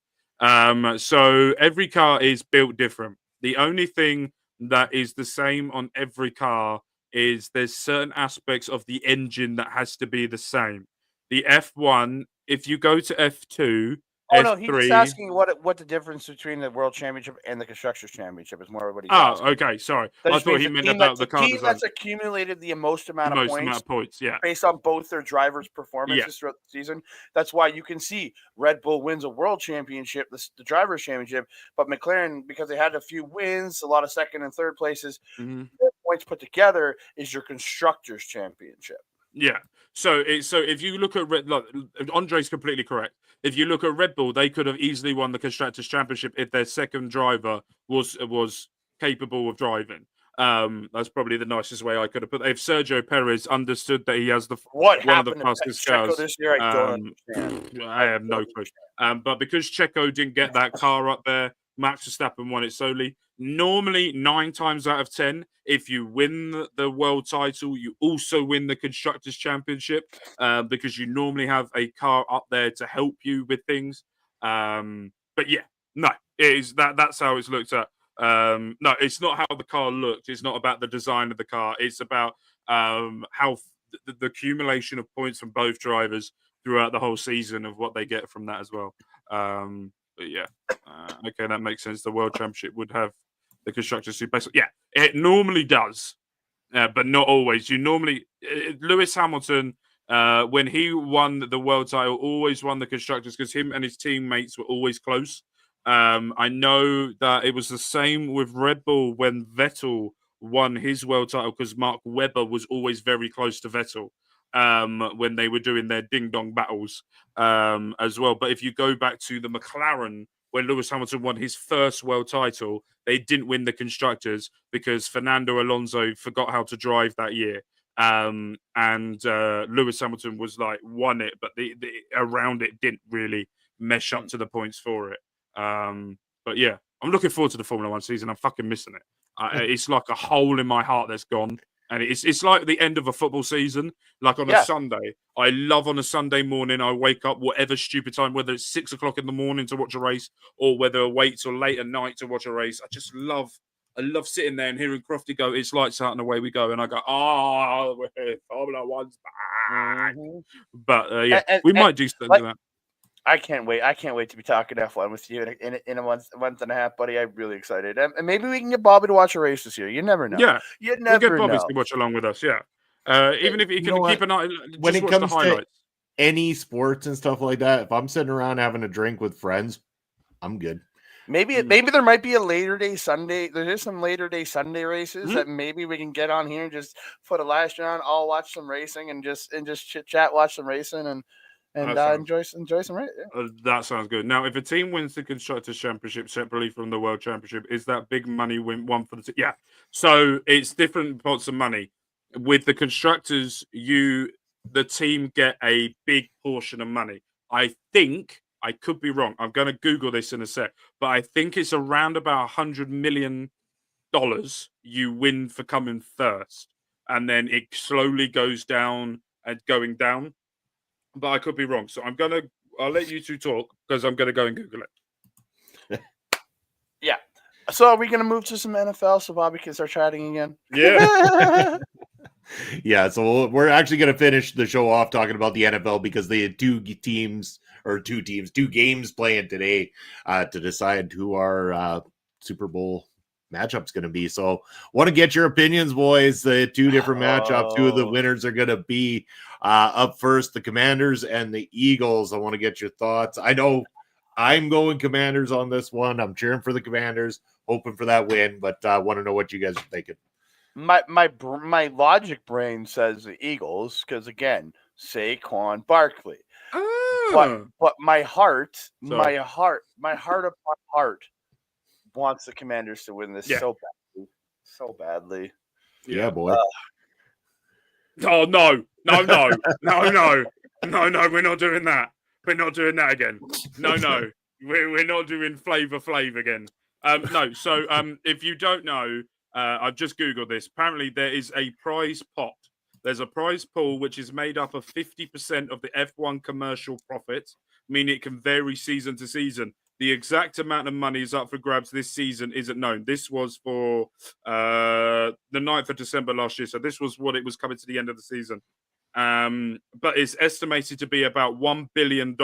So every car is built different. The only thing that is the same on every car is there's certain aspects of the engine that has to be the same. The F1, if you go to F2, Oh no, he's F3. just asking you what the difference between the World Championship and the Constructors Championship is. More what he's Oh, asking. okay, sorry. That I just thought means he the meant team about that's the car team design. that's accumulated the most amount The of most points amount of points, yeah. based on both their drivers' performances throughout the season. That's why you can see Red Bull wins a World Championship, the Drivers' Championship, but McLaren, because they had a few wins, a lot of second and third places, their points put together is your Constructors' Championship. Yeah. So if you look at Andre's completely correct. If you look at Red Bull, they could have easily won the Constructors' Championship if their second driver was capable of driving. That's probably the nicest way I could have put it. If Sergio Perez understood that he has one of the fastest cars this year, I don't understand. I have no clue. But because Checo didn't get that car up there, Max Verstappen won it solely. Normally, 9 times out of 10, if you win the world title, you also win the Constructors' Championship because you normally have a car up there to help you with things. But yeah, no, it is that's how it's looked at. No, it's not how the car looked. It's not about the design of the car. It's about how the accumulation of points from both drivers throughout the whole season of what they get from that as well. But yeah, okay, that makes sense. The World Championship would have the Constructors' Super. Yeah, it normally does, but not always. Lewis Hamilton, when he won the world title, always won the Constructors because him and his teammates were always close. I know that it was the same with Red Bull when Vettel won his world title because Mark Webber was always very close to Vettel when they were doing their ding-dong battles as well. But if you go back to the McLaren, when Lewis Hamilton won his first world title, they didn't win the Constructors because Fernando Alonso forgot how to drive that year. And Lewis Hamilton was won it, but the around it didn't really mesh up to the points for it. But yeah, I'm looking forward to the Formula One season. I'm fucking missing it. It's like a hole in my heart that's gone. And it's like the end of a football season, like on a Sunday. I love on a Sunday morning, I wake up whatever stupid time, whether it's 6 o'clock in the morning to watch a race or whether I wait till late at night to watch a race. I just love I love sitting there and hearing Crofty go, "It's lights out and away we go," and I go, "Oh, Formula One's back." Mhm. But yeah, And- we and, might do something like, like that. I can't wait. I can't wait to be talking F1 with you in a month and a half, buddy. I'm really excited. And maybe we can get Bobby to watch a race this year. You never know. Yeah, You we'll get never Bobby know. to watch along with us. Yeah, even if he You can know keep what? an eye, When just it watch the comes to highlights. any sports and stuff like that, if I'm sitting around having a drink with friends, I'm good. Maybe there might be a later day Sunday. There's some later day Sunday races Mhm. that maybe we can get on here and just put a live stream on. I'll watch some racing and just chit chat, watch some racing and enjoy some racing. Yeah. That sounds good. Now, if a team wins the Constructors' Championship separately from the World Championship, is that big money one for the team? Yeah. So it's different pots of money. With the Constructors, the team get a big portion of money. I think, I could be wrong. I'm going to Google this in a sec, but I think it's around about $100 million you win for coming first, and then it slowly goes down and going down. But I could be wrong. So I'll let you two talk because I'm gonna go and Google it. Yeah. So are we gonna move to some NFL so Bobby can start chatting again? Yeah. Yeah, so we're actually going to finish the show off talking about the NFL because they had two games playing today to decide who our Super Bowl matchup's going to be. So, want to get your opinions, boys. The two different matchups. Who the winners are going to be? Up first, the Commanders and the Eagles. I want to get your thoughts. I know I'm going Commanders on this one. I'm cheering for the Commanders, hoping for that win, but I want to know what you guys are thinking. My logic brain says the Eagles because again, Saquon Barkley. Ah. But my heart Sorry. of my heart wants the Commanders to win this Yeah. so badly. Yeah, boy. Oh no. We're not doing that. We're not doing that again. No. We're not doing Flavor Flav again. No. So if you don't know, I've just Googled this. Apparently, there is a prize pot. There's a prize pool which is made up of 50% of the F1 commercial profits, meaning it can vary season to season. The exact amount of money is up for grabs this season isn't known. This was for the 9th of December last year, so this was what it was coming to the end of the season. But it's estimated to be about $1 billion.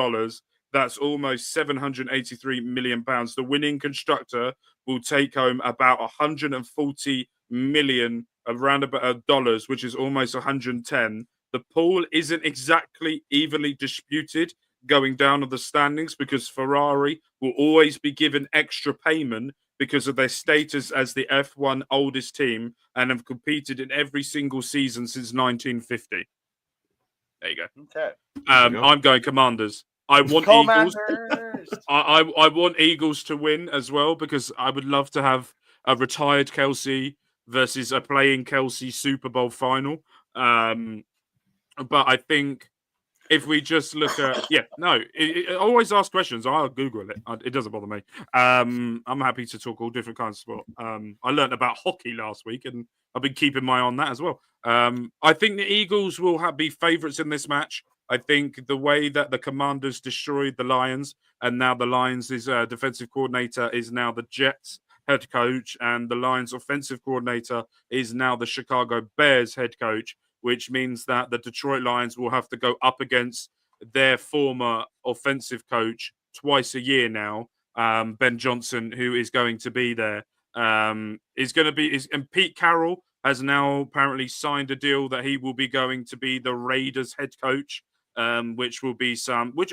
That's almost £783 million. The winning constructor will take home about 140 million around about dollars, which is almost 110. The pool isn't exactly evenly disputed going down on the standings because Ferrari will always be given extra payment because of their status as the F1 oldest team and have competed in every single season since 1950. There you go. Okay. I'm going Commanders. I want Eagles. I want Eagles to win as well because I would love to have a retired Kelsey versus a playing Kelsey Super Bowl final. But I think if we just look at always ask questions. I'll Google it. It doesn't bother me. I'm happy to talk all different kinds of sport. I learned about hockey last week, and I've been keeping my eye on that as well. I think the Eagles will be favourites in this match. I think the way that the Commanders destroyed the Lions, and now the Lions' defensive coordinator is now the Jets head coach, and the Lions' offensive coordinator is now the Chicago Bears head coach, which means that the Detroit Lions will have to go up against their former offensive coach twice a year now, Ben Johnson, who is going to be there. And Pete Carroll has now apparently signed a deal that he will be going to be the Raiders head coach, which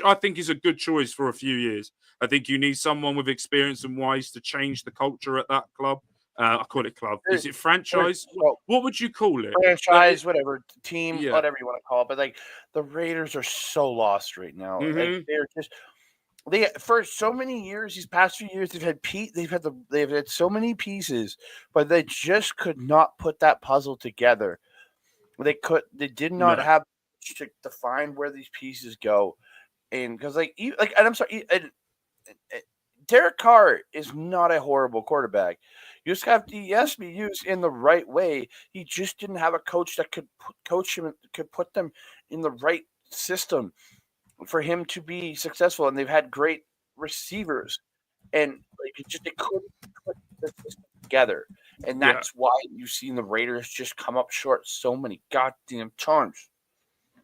I think is a good choice for a few years. I think you need someone with experience and wise to change the culture at that club. I call it club. Is it franchise? What would you call it? Franchise, whatever, team, Yeah. whatever you want to call it. But like the Raiders are so lost right now. Like, they're just for so many years, these past few years, they've had so many pieces, but they just could not put that puzzle together. They did not have to define where these pieces go, and because and I'm sorry, Derek Carr is not a horrible quarterback. You just have to be used in the right way. He just didn't have a coach that could coach him, could put them in the right system for him to be successful. And they've had great receivers, and they couldn't put the system together. And Yeah. that's why you've seen the Raiders just come up short so many goddamn times.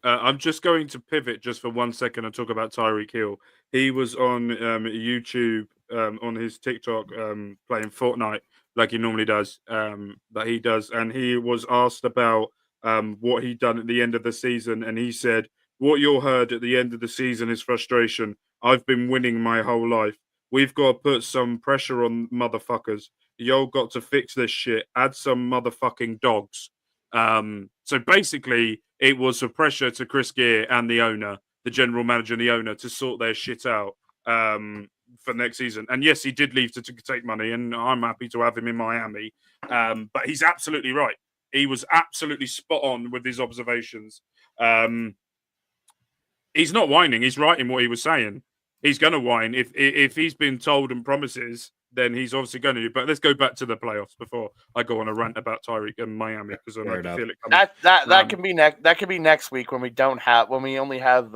I'm just going to pivot just for 1 second and talk about Tyreek Hill. He was on YouTube on his TikTok playing Fortnite like he normally does. And he was asked about what he'd done at the end of the season, and he said, "What you'll heard at the end of the season is frustration. I've been winning my whole life. We've got to put some pressure on motherfuckers. Y'all got to fix this shit. Add some motherfucking dogs." So basically, it was a pressure to Chris Gear and the owner, the general manager and the owner, to sort their shit out for next season. And yes, he did leave to take money, and I'm happy to have him in Miami. But he's absolutely right. He was absolutely spot on with his observations. He's not whining. He's right in what he was saying. He's going to whine. If he's been told and promises, then he's obviously going to. But let's go back to the playoffs before I go on a rant about Tyreek and Miami, because I know I feel it coming. That can be next. That could be next week when we only have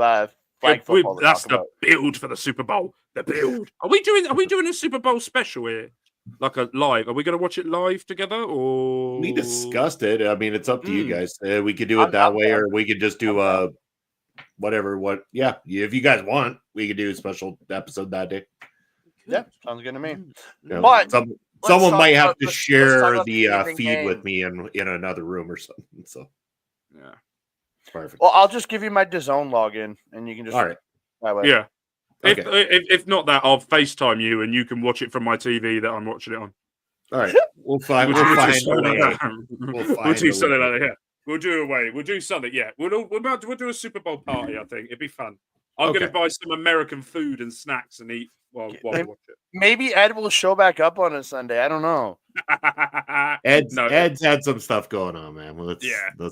flag football. That's the build for the Super Bowl. The build. Are we doing a Super Bowl special here? Like a live? Are we going to watch it live together, or We discussed it. I mean, it's up to you guys. We could do it I'm that way, down. or we could just do whatever. Yeah, if you guys want, we could do a special episode that day. Yeah, sounds good to me. You know, But someone talk might have about to let's share talk about the evening feed with game. me in another room or something. So yeah, perfect. Well, I'll just give you my DAZN login, and you can just All right. that way. yeah. Okay. If not that, I'll FaceTime you and you can watch it from my TV that I'm watching it on. All right. We'll find. We'll We'll do find a something way. like that. We'll We'll find do a something way. like that. Yeah. We'll do a way. We'll do something. Yeah. We'll do a Super Bowl party. I think it'd be fun. I'm going Okay. to buy some American food and snacks and eat while we watch Maybe Ed will show back up on a Sunday. I don't know. it. Ed's had some stuff going on, man. Well, let's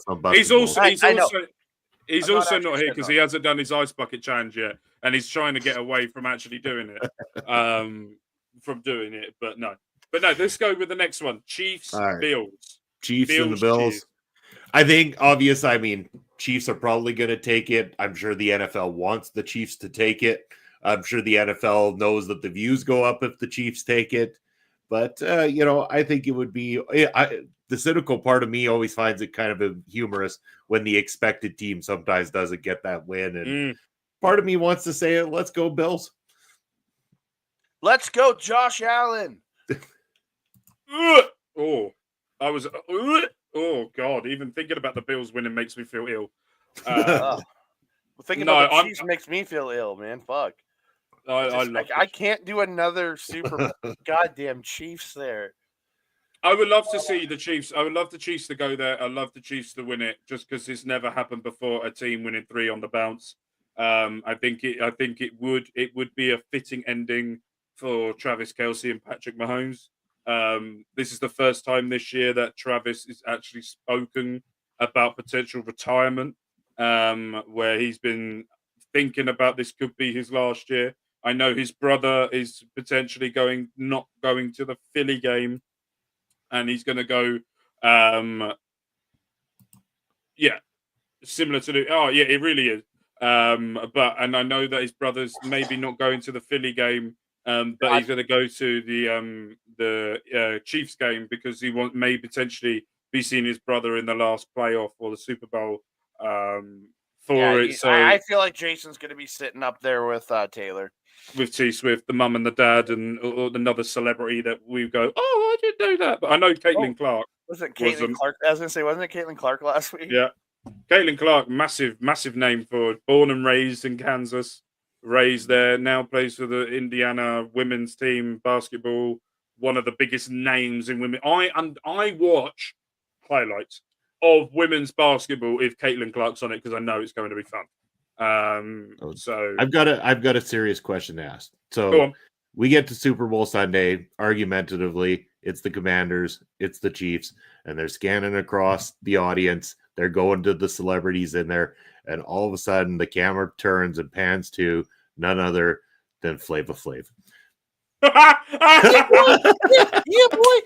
not bust He's the also balls. I know. he's I'm not also actually not here shitting because on he hasn't done his ice bucket challenge yet, and he's trying to get away from actually doing it. From doing it, but no. Let's go with the next one. Chiefs, All right. Bills. Chiefs and the Bills. Chiefs. I think obvious. I mean, Chiefs are probably going to take it. I'm sure the NFL wants the Chiefs to take it. I'm sure the NFL knows that the views go up if the Chiefs take it. But I think it would be the cynical part of me always finds it kind of humorous when the expected team sometimes doesn't get that win, and part of me wants to say, "Let's go Bills." Let's go, Josh Allen. Oh, I was. Oh God! Even thinking about the Bills winning makes me feel ill. Thinking No, about the I'm- Chiefs makes me feel ill, man. Fuck. I love. I can't do another Super goddamn Chiefs there. I would love to see the Chiefs. I would love the Chiefs to go there. I'd love the Chiefs to win it, just because it's never happened before. A team winning 3 on the bounce. I think it would be a fitting ending for Travis Kelce and Patrick Mahomes. This is the first time this year that Travis is actually spoken about potential retirement, where he's been thinking about this could be his last year. I know his brother is potentially not going to the Philly game, and he's going to go. Similar to the. Oh yeah, it really is. And I know that his brother's maybe not going to the Philly game, but he's going to go to the Chiefs game because he may potentially be seeing his brother in the last playoff or the Super Bowl So I feel like Jason's going to be sitting up there with Taylor. With T Swift, the mum and the dad, and another celebrity that we go, oh, I didn't know that. But I know Caitlin Clark. Was it Caitlin Clark? I was going to say, wasn't it Caitlin Clark last week? Yeah. Caitlin Clark, massive name for born and raised in Kansas, raised there, now plays for the Indiana women's team basketball, one of the biggest names in women. I watch highlights of women's basketball if Caitlin Clark's on it because I know it's going to be fun. So I've got a serious question to ask. Go So on. we get to Super Bowl Sunday, argumentatively, it's the Commanders, it's the Chiefs, and they're scanning across the audience. They're going to the celebrities in there, and all of a sudden the camera turns and pans to none other than Flava Flav. Yeah, boy.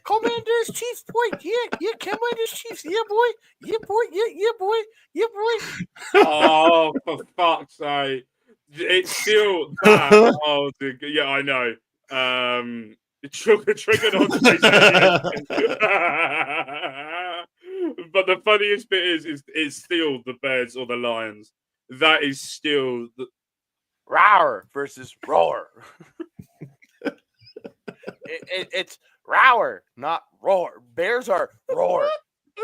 Commanders, Chiefs, boy. Yeah, Commanders, Chiefs. Yeah, boy. Oh, for fuck's sake. It's still that. Oh, yeah, I know. Triggered on PlayStation. But the funniest bit is it's still the Bears or the Lions. That is still the, Roar versus roar. It's roar, not roar. Bears are roar.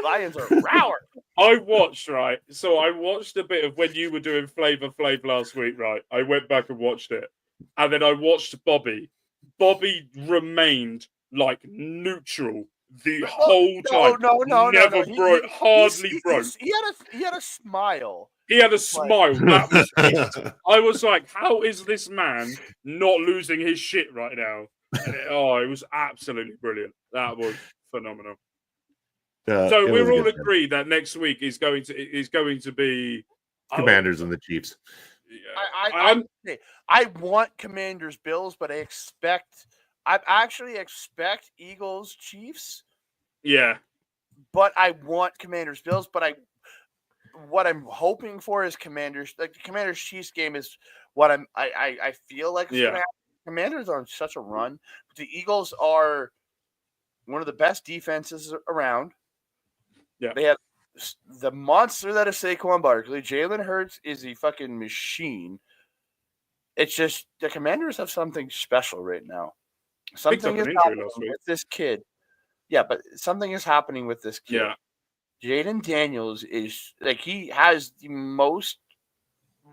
Lions are roar. I watched, right? So I watched a bit of when you were doing Flavor Flav last week, right? I went back and watched it. And then I watched Bobby. Bobby remained like neutral the whole time. No. Never broke, hardly broke. He had a smile. He had a smile. That was it. I was like, how is this man not losing his shit right now? And it was absolutely brilliant. That was phenomenal. So we're all agreed that next week is going to be Commanders and the Chiefs. I want Commanders Bills, but I actually expect Eagles Chiefs. Yeah. But I want Commanders Bills, but what I'm hoping for is Commanders. Like the Commanders Chiefs game is what I feel like. Yeah. Commanders are on such a run. But the Eagles are one of the best defenses around. Yeah. They have the monster that is Saquon Barkley. Jalen Hurts is a fucking machine. It's just the Commanders have something special right now. Something is happening with this kid. Yeah, but something is happening with this kid. Yeah. Jaden Daniels is like he has the most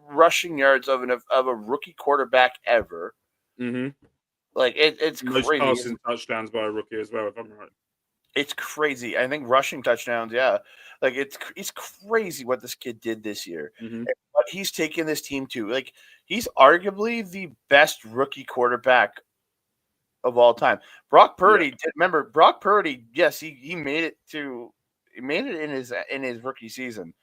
rushing yards of a rookie quarterback ever. Mm-hmm. Like it's most crazy. Passing touchdowns by a rookie as well, if I'm right. It's crazy. I think rushing touchdowns, yeah. Like it's crazy what this kid did this year. Mm-hmm. And what he's taken this team to. Like he's arguably the best rookie quarterback of all time. Brock Purdy, remember Brock Purdy, yes, he made it in his rookie season.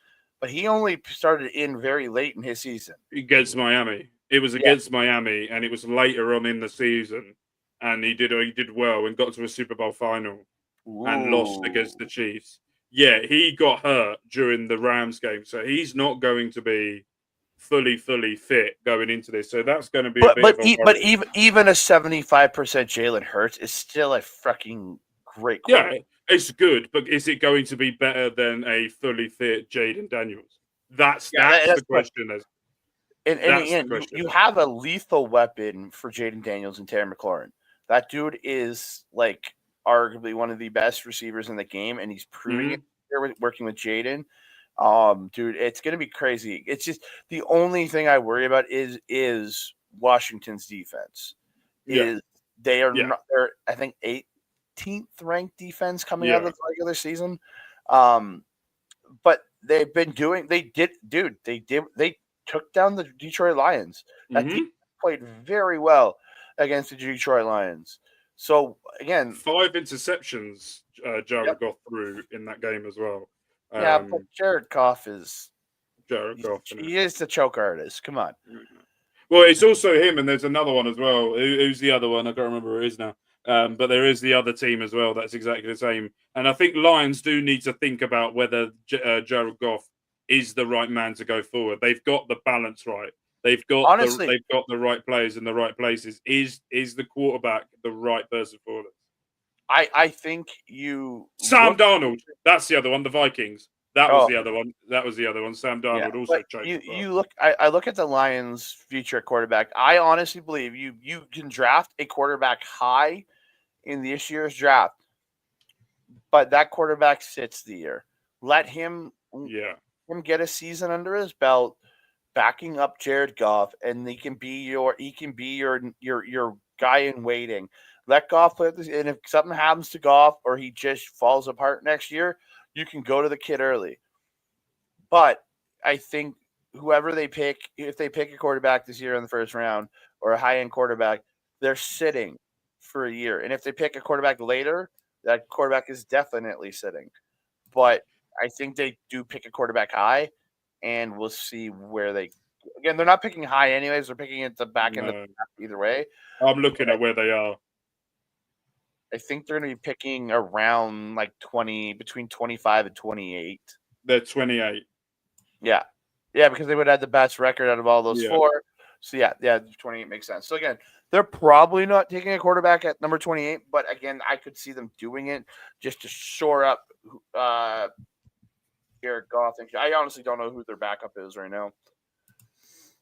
But he only started in very late in his season. Against Miami. It was against Miami, and it was later on in the season. And he did well and got to a Super Bowl final. And lost against the Chiefs. Yeah, he got hurt during the Rams game, so he's not going to be fully fit going into this. So that's going to be but even a 75% Jalen Hurts is still a fucking great quarterback. Yeah, it's good, but is it going to be better than a fully fit Jaden Daniels? That's the question. And you have a lethal weapon for Jaden Daniels and Terry McLaurin. That dude is like arguably one of the best receivers in the game, and he's proving it here working with Jaden. Dude, it's gonna be crazy. It's just the only thing I worry about is Washington's defense. They're I think 18th ranked defense coming out of the regular season. But they took down the Detroit Lions. That team played very well against the Detroit Lions. So again, 5 interceptions Jared Goff threw in that game as well. But Jared Goff is he is the choke artist. Come on. Well, it's also him, and there's another one as well. Who's the other one? I can't remember who it is now. But there is the other team as well that's exactly the same. And I think Lions do need to think about whether Jared Goff is the right man to go forward. They've got the balance right. They've got the right players in the right places. Is the quarterback the right person for this? I think Sam Darnold. That's the other one. The Vikings. That was the other one. Sam Darnold also choked. I look at the Lions' future quarterback. I honestly believe you can draft a quarterback high in this year's draft, but that quarterback sits the year. Let him get a season under his belt, backing up Jared Goff, and he can be your guy in waiting. Let Goff play this, and if something happens to Goff or he just falls apart next year, you can go to the kid early. But I think whoever they pick, if they pick a quarterback this year in the first round or a high-end quarterback, they're sitting for a year. And if they pick a quarterback later, that quarterback is definitely sitting. But I think they do pick a quarterback high, and we'll see where they – again, they're not picking high anyways. They're picking at the back end of the draft either way. I'm looking at where they are. I think they're going to be picking around like between 25 and 28. They're 28. Yeah. Yeah, because they would have the best record out of all those four. So yeah, 28 makes sense. So again, they're probably not taking a quarterback at number 28, but again, I could see them doing it just to shore up Jared Goff. I honestly don't know who their backup is right now.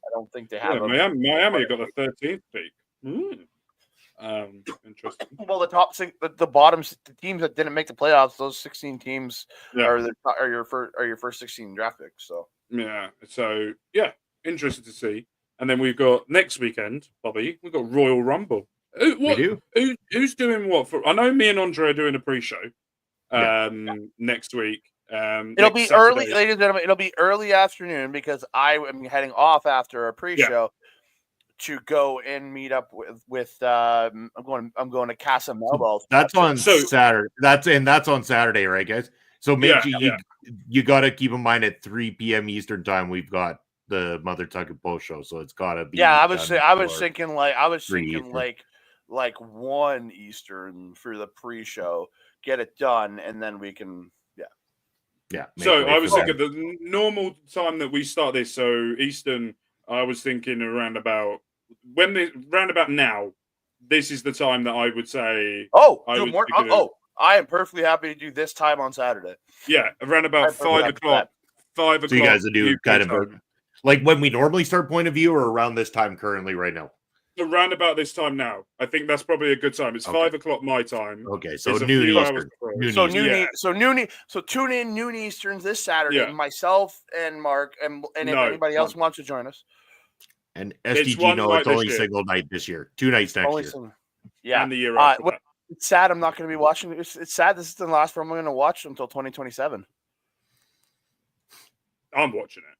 I don't think they have Yeah, Miami got the 13th pick. Interesting. Well, the top six, the bottom, the teams that didn't make the playoffs, those 16 teams Yeah. are your first 16 draft picks. So yeah, interesting to see. And then we've got next weekend, Bobby. We've got Royal Rumble. Who's doing what for? I know me and Andre are doing a pre-show next week. It'll be early, ladies and gentlemen. It'll be early afternoon because I am heading off after a pre-show to go and meet up with. I'm going to Casa Melville. That's on Saturday. That's on Saturday, right, guys? So make sure you got to keep in mind at 3 p.m. Eastern time we've got the Mother Tucker post show, so it's got to be. Yeah, I was thinking like 1 Eastern for the pre-show. Get it done, and then we can. Yeah. So I was thinking the normal time that we start this. So Eastern, I was thinking around about now. This is the time that I would say. I am perfectly happy to do this time on Saturday. Yeah, around about 5 o'clock. 5 o'clock. So you guys do UK kind of time. like when we normally start point of view, or around this time currently right now. Around about this time now. I think that's probably a good time. It's 5 o'clock my time. Okay, so It's a noon few Eastern. hours before. So tune in noon Easterns this Saturday. Yeah. Myself and Mark and if anybody else wants to join us. And It's STG, one no, night it's only this year. single night this year. 2 nights next year. And the year after that. It's sad I'm not going to be watching. It's sad this is the last one I'm going to watch until 2027. I'm watching it.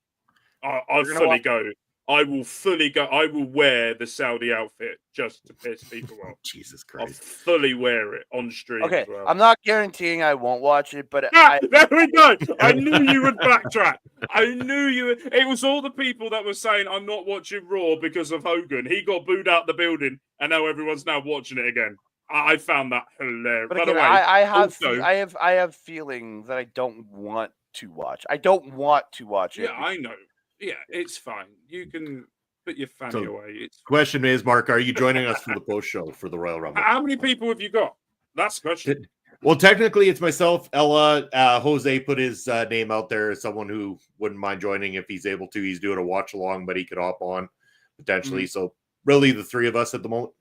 I'll fully go. I will fully go. I will wear the Saudi outfit just to piss people off. Jesus I'll Christ. fully wear it on stream. Okay, as well. I'm not guaranteeing I won't watch it, but There we go. I knew you would backtrack. I knew you would. It was all the people that were saying I'm not watching Raw because of Hogan. He got booed out the building, and now everyone's now watching it again. I found that hilarious. But By again, the way, I have feelings that I don't want to watch. I don't want to watch it. Yeah, I know. Yeah, it's fine. You can put your fanny away. It's Question is, Mark, are you joining us for the post show for the Royal Rumble? How many people have you got? That's the question. Well, technically, it's myself, Ella. Jose put his name out there as someone who wouldn't mind joining if he's able to. He's doing a watch along, but he could hop on potentially. So really, the 3 of us at the moment.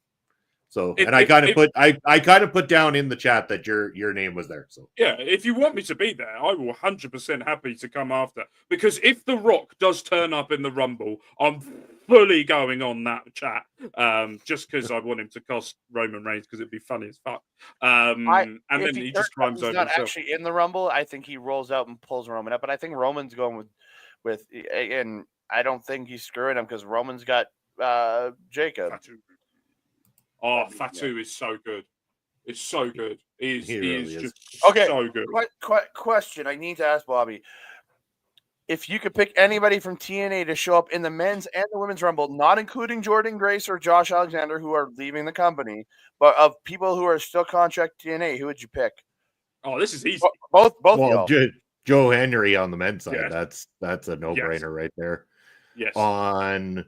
So, I kind of put down in the chat that your name was there. So yeah, if you want me to be there, I will 100% happy to come after. Because if The Rock does turn up in the Rumble, I'm fully going on that chat. Just because I want him to cost Roman Reigns because it'd be funny as fuck. And then he just climbs over. He's not himself. actually in the Rumble. I think he rolls out and pulls Roman up. But I think Roman's going with and I don't think he's screwing him because Roman's got Jacob. Fatu is so good. It's so good. He is just okay. So good. Question I need to ask Bobby. If you could pick anybody from TNA to show up in the men's and the women's Rumble, not including Jordan Grace or Josh Alexander, who are leaving the company, but of people who are still contract TNA, who would you pick? Oh, this is easy. Both of y'all. Joe Henry on the men's side. Yes. That's a no-brainer right there. Yes. On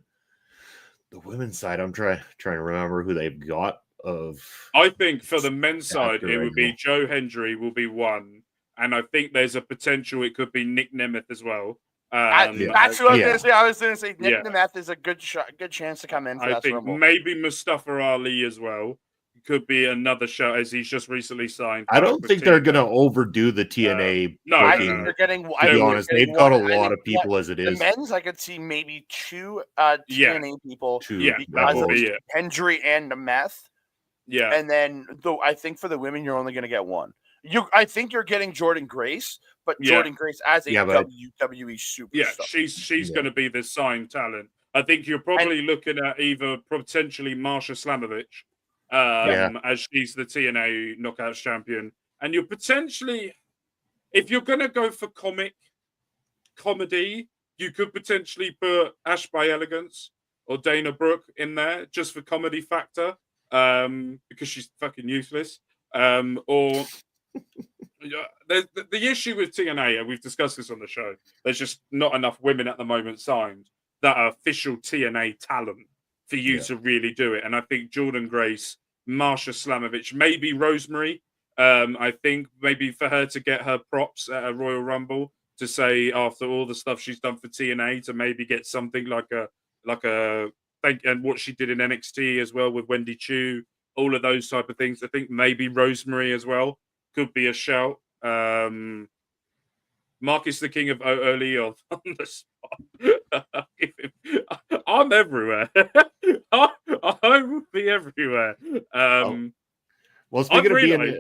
the women's side, I'm trying to remember who they've got of. I think for the men's side, it would be Joe Hendry will be one, and I think there's a potential it could be Nick Nemeth as well. That's what I was going to say. I was going to say Nick Nemeth is a good chance to come in for that Rumble. Maybe Mustafa Ali as well could be another show as he's just recently signed. I don't think they're going to overdo the TNA. I think they're getting. To be honest, they've got a lot of people as it is. The men's, I could see maybe 2 TNA people. Because of Hendry and Nemeth. Yeah, and then though I think for the women you're only going to get one. I think you're getting Jordan Grace, but Jordan Grace as a WWE superstar. Yeah, she's going to be the signed talent. I think you're probably looking at either potentially Marsha Slamovich, as she's the TNA Knockouts champion, and you're potentially, if you're going to go for comedy, you could potentially put Ash by Elegance or Dana Brooke in there just for comedy factor, because she's fucking useless, or. The issue with TNA, and we've discussed this on the show, there's just not enough women at the moment signed. that official TNA talent for you Yeah. to really do it. And I think Jordan Grace, Marsha Slamovich, maybe Rosemary. I think maybe for her to get her props at a Royal Rumble, to say after all the stuff she's done for TNA, to maybe get something like a thank, and what she did in NXT as well with Wendy Chu, all of those type of things. I think maybe Rosemary as well could be a shout. Marcus the King of early on the spot. I'm everywhere. I will be everywhere. Well, speaking of realised-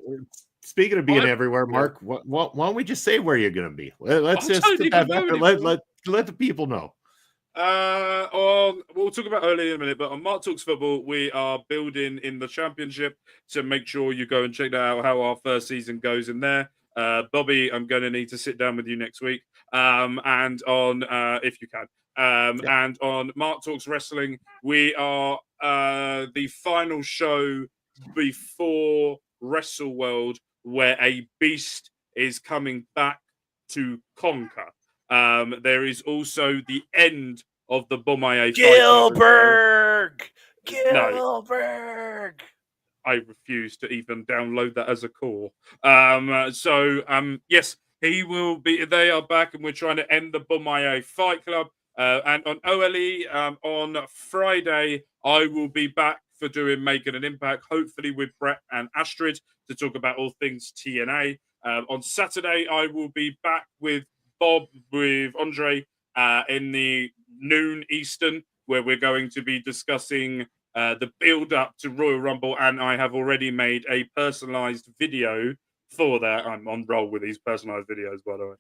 being I've- everywhere, yeah. Mark, why don't we just say where you're going to be? Let's I just totally have can that, go anymore. let the people know. We'll talk about early in a minute, but on Mark Talks Football, we are building in the championship, so make sure you go and check that out, how our first season goes in there. Bobby, I'm going to need to sit down with you next week, and on if you can, and on Mark Talks Wrestling, we are the final show before Wrestle World, where a beast is coming back to conquer. There is also the end of the Bomaye Gilbert! No. Gilbert! I refuse to even download that as a core. Yes, he will be. They are back, and we're trying to end the Bomaye Fight Club. And on OLE on Friday, I will be back for doing Making an Impact, hopefully with Brett and Astrid to talk about all things TNA. On Saturday, I will be back with Bob, with Andre in the noon Eastern, where we're going to be discussing the build up to Royal Rumble, and I have already made a personalized video for that. I'm on roll with these personalized videos, by the way.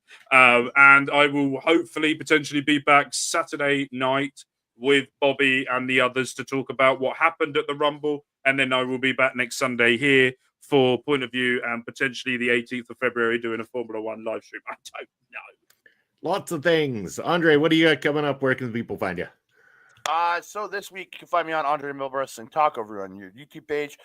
And I will hopefully potentially be back Saturday night with Bobby and the others to talk about what happened at the Rumble, and then I will be back next Sunday here for Point of View, and potentially the 18th of February doing a Formula One live stream. I don't know. Lots of things. Andre, what do you got coming up? Where can people find you? So this week you can find me on Andre Milber Wrestling Talk over on your YouTube page.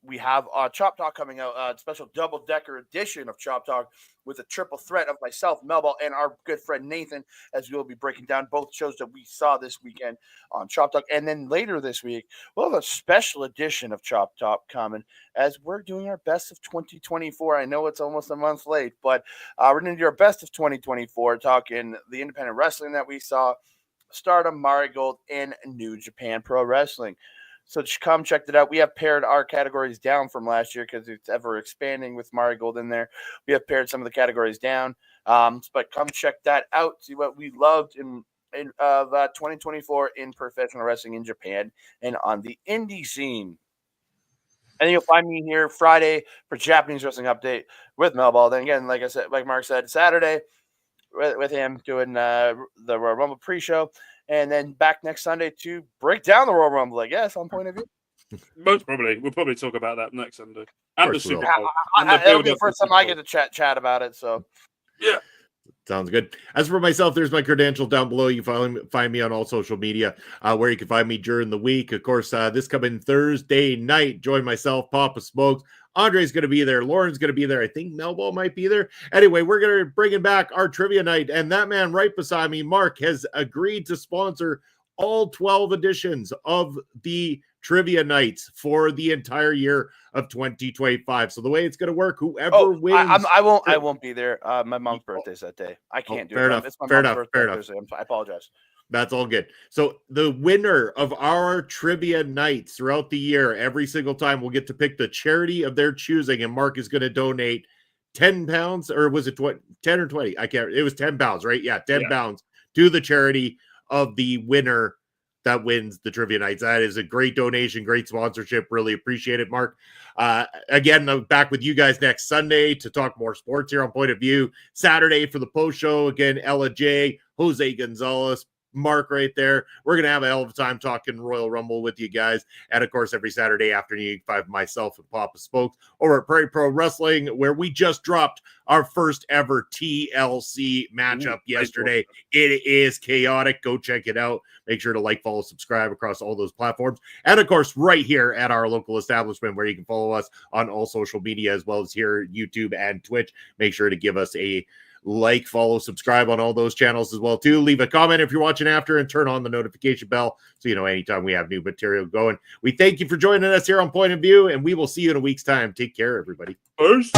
We have Chop Talk coming out, a special double-decker edition of Chop Talk with a triple threat of myself, Melba, and our good friend Nathan, as we'll be breaking down both shows that we saw this weekend on Chop Talk. And then later this week, we'll have a special edition of Chop Talk coming as we're doing our best of 2024. I know it's almost a month late, but we're going to do our best of 2024, talking the independent wrestling that we saw, Stardom, Marigold, and New Japan Pro Wrestling. So just come check that out. We have pared our categories down from last year because it's ever expanding with Marigold in there. We have pared some of the categories down. But come check that out. See what we loved in 2024 in professional wrestling in Japan and on the indie scene. And you'll find me here Friday for Japanese Wrestling Update with Melball. Then again, like I said, like Mark said, Saturday with him doing the Royal Rumble pre-show, and then back next Sunday to break down the Royal Rumble, I guess, on Point of View. Most probably. We'll probably talk about that next Sunday. And the course we will. Super Bowl. And It'll be the build-up first to time I Super get to chat about it. So Yeah. Sounds good. As for myself, there's my credentials down below. You can find me on all social media, where you can find me during the week. Of course, this coming Thursday night, join myself, Papa Smokes. Andre's going to be there. Lauren's going to be there. I think Melbo might be there. Anyway, we're going to bring back our trivia night. And that man right beside me, Mark, has agreed to sponsor all 12 editions of the trivia nights for the entire year of 2025. So the way it's going to work, whoever wins. I won't be there. My mom's birthday's that day. I can't do it. Fair enough. It's my Fair mom's enough. birthday Fair enough. Thursday. I apologize. That's all good. So the winner of our trivia nights throughout the year, every single time, will get to pick the charity of their choosing, and Mark is going to donate 10 pounds, or was it 10 or 20? I can't. It was 10 pounds, right? Yeah, 10 pounds to the charity of the winner that wins the trivia nights. That is a great donation, great sponsorship. Really appreciate it, Mark. Again, I'm back with you guys next Sunday to talk more sports here on Point of View. Saturday for the post show. Again, Ella J, Jose Gonzalez, Mark right there. We're going to have a hell of a time talking Royal Rumble with you guys. And of course, every Saturday afternoon, you can find myself and Papa Spokes over at Prairie Pro Wrestling, where we just dropped our first ever TLC matchup yesterday. It is chaotic. Go check it out. Make sure to like, follow, subscribe across all those platforms. And of course, right here at our local establishment, where you can follow us on all social media, as well as here, YouTube and Twitch. Make sure to give us a like, follow, subscribe on all those channels as well too. Leave a comment if you're watching after, and turn on the notification bell so you know anytime we have new material going. We thank you for joining us here on Point of View, and we will see you in a week's time. Take care, everybody. Peace.